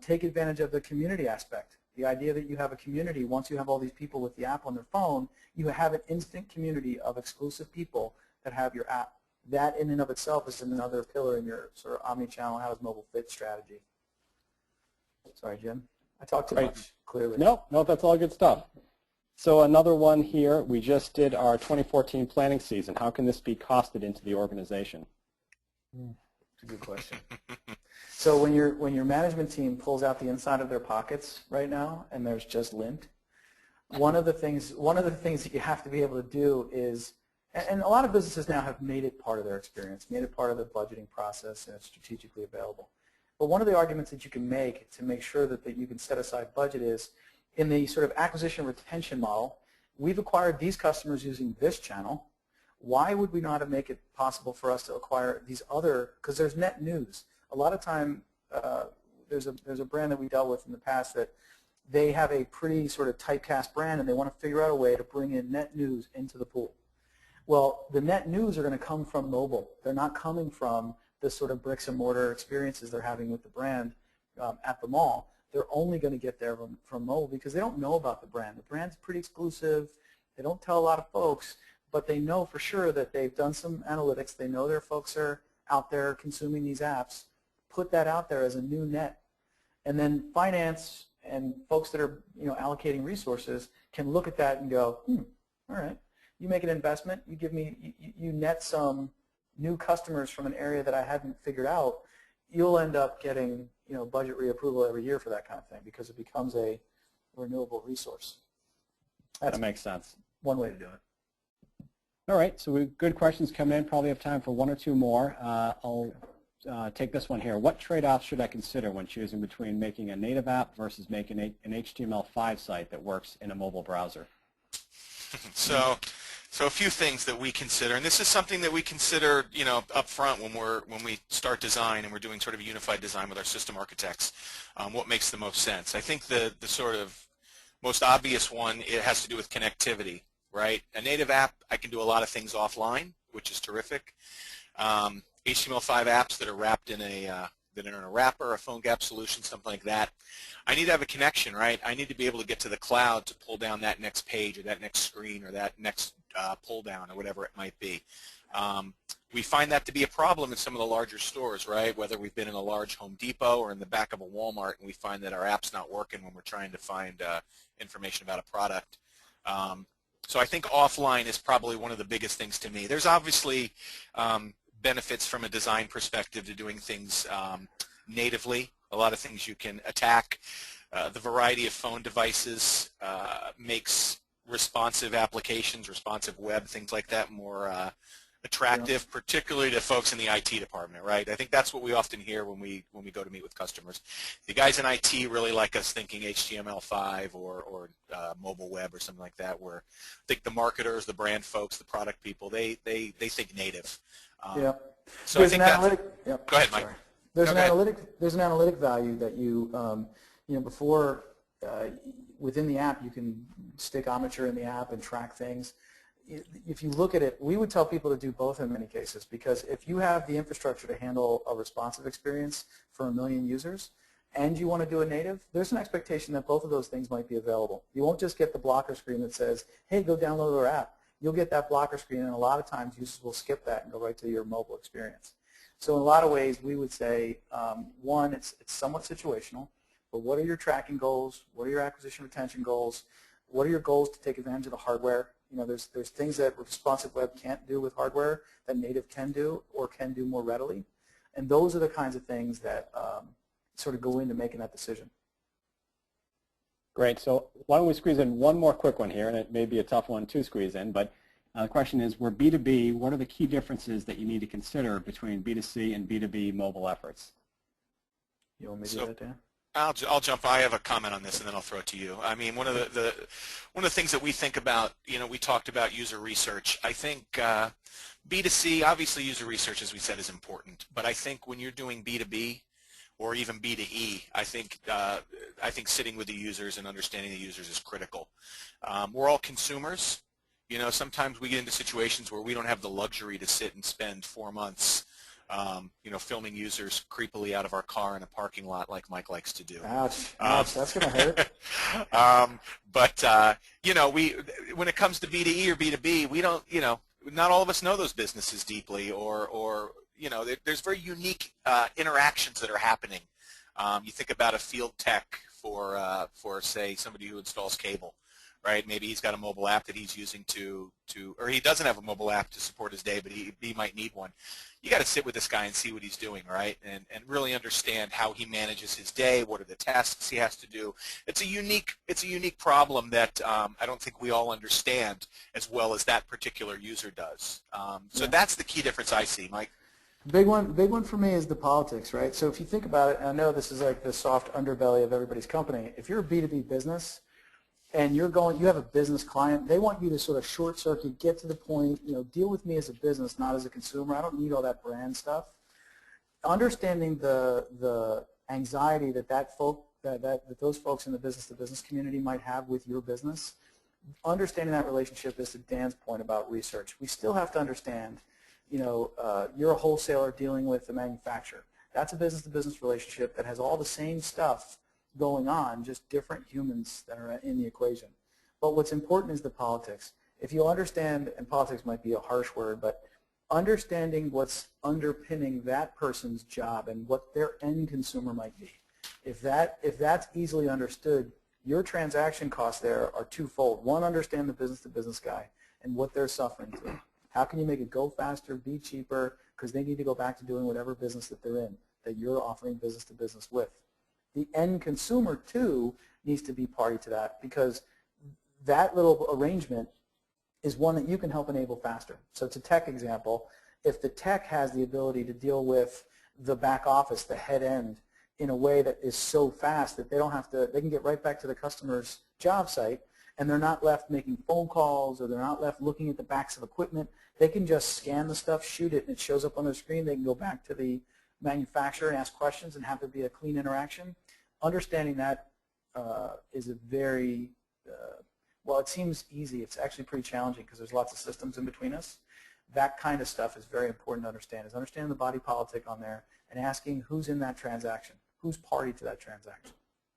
Take advantage of the community aspect. The idea that you have a community, once you have all these people with the app on their phone, you have an instant community of exclusive people that have your app. That in and of itself is another pillar in your sort of omni-channel, how does mobile fit strategy. Sorry, Jim. I talked too much, clearly. No, that's all good stuff. So another one here, we just did our 2014 planning season. How can this be costed into the organization? That's a good question. So when your management team pulls out the inside of their pockets right now and there's just lint, one of the things that you have to be able to do is, and a lot of businesses now have made it part of their experience, made it part of their budgeting process, and it's strategically available. But one of the arguments that you can make to make sure that you can set aside budget is, in the sort of acquisition retention model, we've acquired these customers using this channel. Why would we not make it possible for us to acquire these other, because there's net news. A lot of time, there's a brand that we dealt with in the past that they have a pretty sort of typecast brand and they want to figure out a way to bring in net news into the pool. Well, the net news are going to come from mobile. They're not coming from the sort of bricks and mortar experiences they're having with the brand at the mall. They're only going to get there from mobile because they don't know about the brand. The brand's pretty exclusive. They don't tell a lot of folks, but they know for sure that they've done some analytics. They know their folks are out there consuming these apps, put that out there as a new net. And then finance and folks that are allocating resources can look at that and go, all right, you make an investment, you give me, you net some new customers from an area that I hadn't figured out, you'll end up getting budget reapproval every year for that kind of thing because it becomes a renewable resource. That makes sense. One way to do it. All right, so we've good questions coming in. Probably have time for one or two more. I'll take this one here. What trade-offs should I consider when choosing between making a native app versus making an HTML5 site that works in a mobile browser? So a few things that we consider, and this is something that we consider, up front when we start design and we're doing sort of unified design with our system architects. What makes the most sense? I think the sort of most obvious one, it has to do with connectivity, right? A native app, I can do a lot of things offline, which is terrific. HTML5 apps that are wrapped in a wrapper, a phone gap solution, something like that. I need to have a connection, right? I need to be able to get to the cloud to pull down that next page or that next screen or that next pull down or whatever it might be. We find that to be a problem in some of the larger stores, right? Whether we've been in a large Home Depot or in the back of a Walmart and we find that our app's not working when we're trying to find information about a product. So I think offline is probably one of the biggest things to me. There's obviously benefits from a design perspective to doing things natively. A lot of things you can attack. The variety of phone devices makes responsive applications, responsive web, things like that more attractive, particularly to folks in the IT department, right? I think that's what we often hear when we go to meet with customers. The guys in IT really like us thinking HTML5 or mobile web or something like that, where I think the marketers, the brand folks, the product people, they think native. Yeah. So I think that's, yep. Go ahead, Mike. Sorry. There's an analytic value that you before within the app you can stick Omniture in the app and track things. If you look at it, we would tell people to do both in many cases, because if you have the infrastructure to handle a responsive experience for 1 million users and you want to do a native, there's an expectation that both of those things might be available. You won't just get the blocker screen that says, hey, go download our app. You'll get that blocker screen, and a lot of times users will skip that and go right to your mobile experience. So in a lot of ways, we would say, one, it's somewhat situational, but what are your tracking goals? What are your acquisition retention goals? What are your goals to take advantage of the hardware? There's things that responsive web can't do with hardware that native can do or can do more readily. And those are the kinds of things that sort of go into making that decision. Great. So why don't we squeeze in one more quick one here, and it may be a tough one to squeeze in, but the question is, we're B2B, what are the key differences that you need to consider between B2C and B2B mobile efforts? You want me to do that, Dan? I'll jump. I have a comment on this, and then I'll throw it to you. I mean, one of the things that we think about, we talked about user research. I think B2C, obviously user research, as we said, is important. But I think when you're doing B2B or even B2E, I think sitting with the users and understanding the users is critical. We're all consumers. Sometimes we get into situations where we don't have the luxury to sit and spend 4 months filming users creepily out of our car in a parking lot like Mike likes to do. Ouch, that's going to hurt. But when it comes to B2E or B2B, we don't, not all of us know those businesses deeply, or there's very unique interactions that are happening. You think about a field tech for say, somebody who installs cable. Right? Maybe he's got a mobile app that he's using or he doesn't have a mobile app to support his day, but he might need one. You got to sit with this guy and see what he's doing, right? And really understand how he manages his day. What are the tasks he has to do? It's a unique problem that I don't think we all understand as well as that particular user does. So that's the key difference I see, Mike. Big one for me is the politics, right? So if you think about it, and I know this is like the soft underbelly of everybody's company. If you're a B2B business, and you have a business client, they want you to sort of short circuit, get to the point, deal with me as a business, not as a consumer. I don't need all that brand stuff. Understanding the anxiety that those folks in the business-to-business community might have with your business, understanding that relationship is to Dan's point about research. We still have to understand, you're a wholesaler dealing with a manufacturer. That's a business-to-business relationship that has all the same stuff going on, just different humans that are in the equation. But what's important is the politics. If you understand, and politics might be a harsh word, but understanding what's underpinning that person's job and what their end consumer might be. If that's easily understood, your transaction costs there are twofold. One, understand the business-to-business guy and what they're suffering through. How can you make it go faster, be cheaper, because they need to go back to doing whatever business that they're in, that you're offering business-to-business with. The end consumer, too, needs to be party to that, because that little arrangement is one that you can help enable faster. So it's a tech example. If the tech has the ability to deal with the back office, the head end, in a way that is so fast that they don't have to, they can get right back to the customer's job site, and they're not left making phone calls, or they're not left looking at the backs of equipment. They can just scan the stuff, shoot it, and it shows up on their screen. They can go back to the manufacturer and ask questions and have there be a clean interaction. Understanding that is a very, well, it seems easy. It's actually pretty challenging because there's lots of systems in between us. That kind of stuff is very important to understand, is understanding the body politic on there and asking who's in that transaction, who's party to that transaction.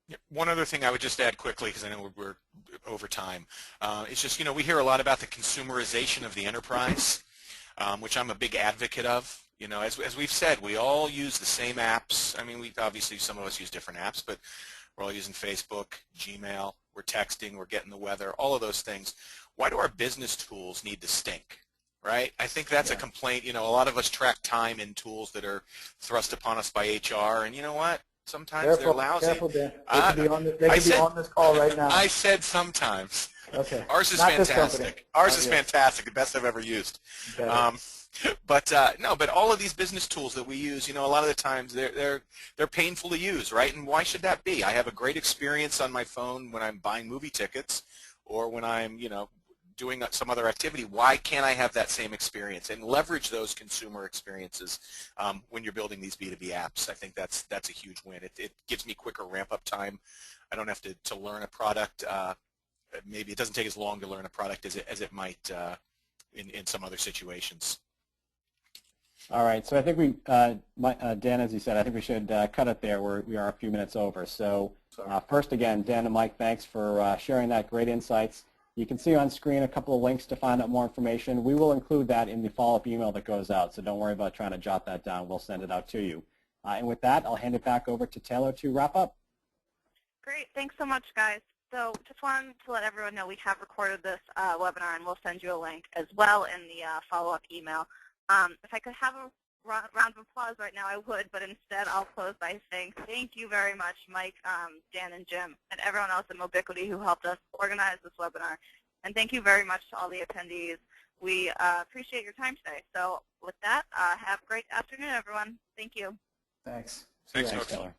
Yeah, one other thing I would just add quickly, because I know we're over time, it's just, we hear a lot about the consumerization of the enterprise, which I'm a big advocate of. As we've said, we all use the same apps. I mean, obviously some of us use different apps, but we're all using Facebook, Gmail, we're texting, we're getting the weather, all of those things. Why do our business tools need to stink? Right? I think that's a complaint. A lot of us track time in tools that are thrust upon us by HR, and you know what? Sometimes they're lousy. Careful, Dan. They could be on this call right now. I said sometimes. Okay. Ours is Not fantastic. Ours is fantastic. The best I've ever used. But all of these business tools that we use, a lot of the times they're painful to use, right? And why should that be? I have a great experience on my phone when I'm buying movie tickets, or when I'm, doing some other activity. Why can't I have that same experience and leverage those consumer experiences when you're building these B2B apps? I think that's a huge win. It gives me quicker ramp-up time. I don't have to learn a product. Maybe it doesn't take as long to learn a product as it might in some other situations. All right, so I think we, Dan, as you said, I think we should cut it there. We are a few minutes over. So first, again, Dan and Mike, thanks for sharing that. Great insights. You can see on screen a couple of links to find out more information. We will include that in the follow-up email that goes out, so don't worry about trying to jot that down. We'll send it out to you. And with that, I'll hand it back over to Taylor to wrap up. Great. Thanks so much, guys. So just wanted to let everyone know we have recorded this webinar, and we'll send you a link as well in the follow-up email. If I could have a round of applause right now, I would, but instead I'll close by saying thank you very much, Mike, Dan, and Jim, and everyone else at Mobiquity who helped us organize this webinar. And thank you very much to all the attendees. We appreciate your time today. So with that, have a great afternoon, everyone. Thank you. Thanks. Thanks, Taylor.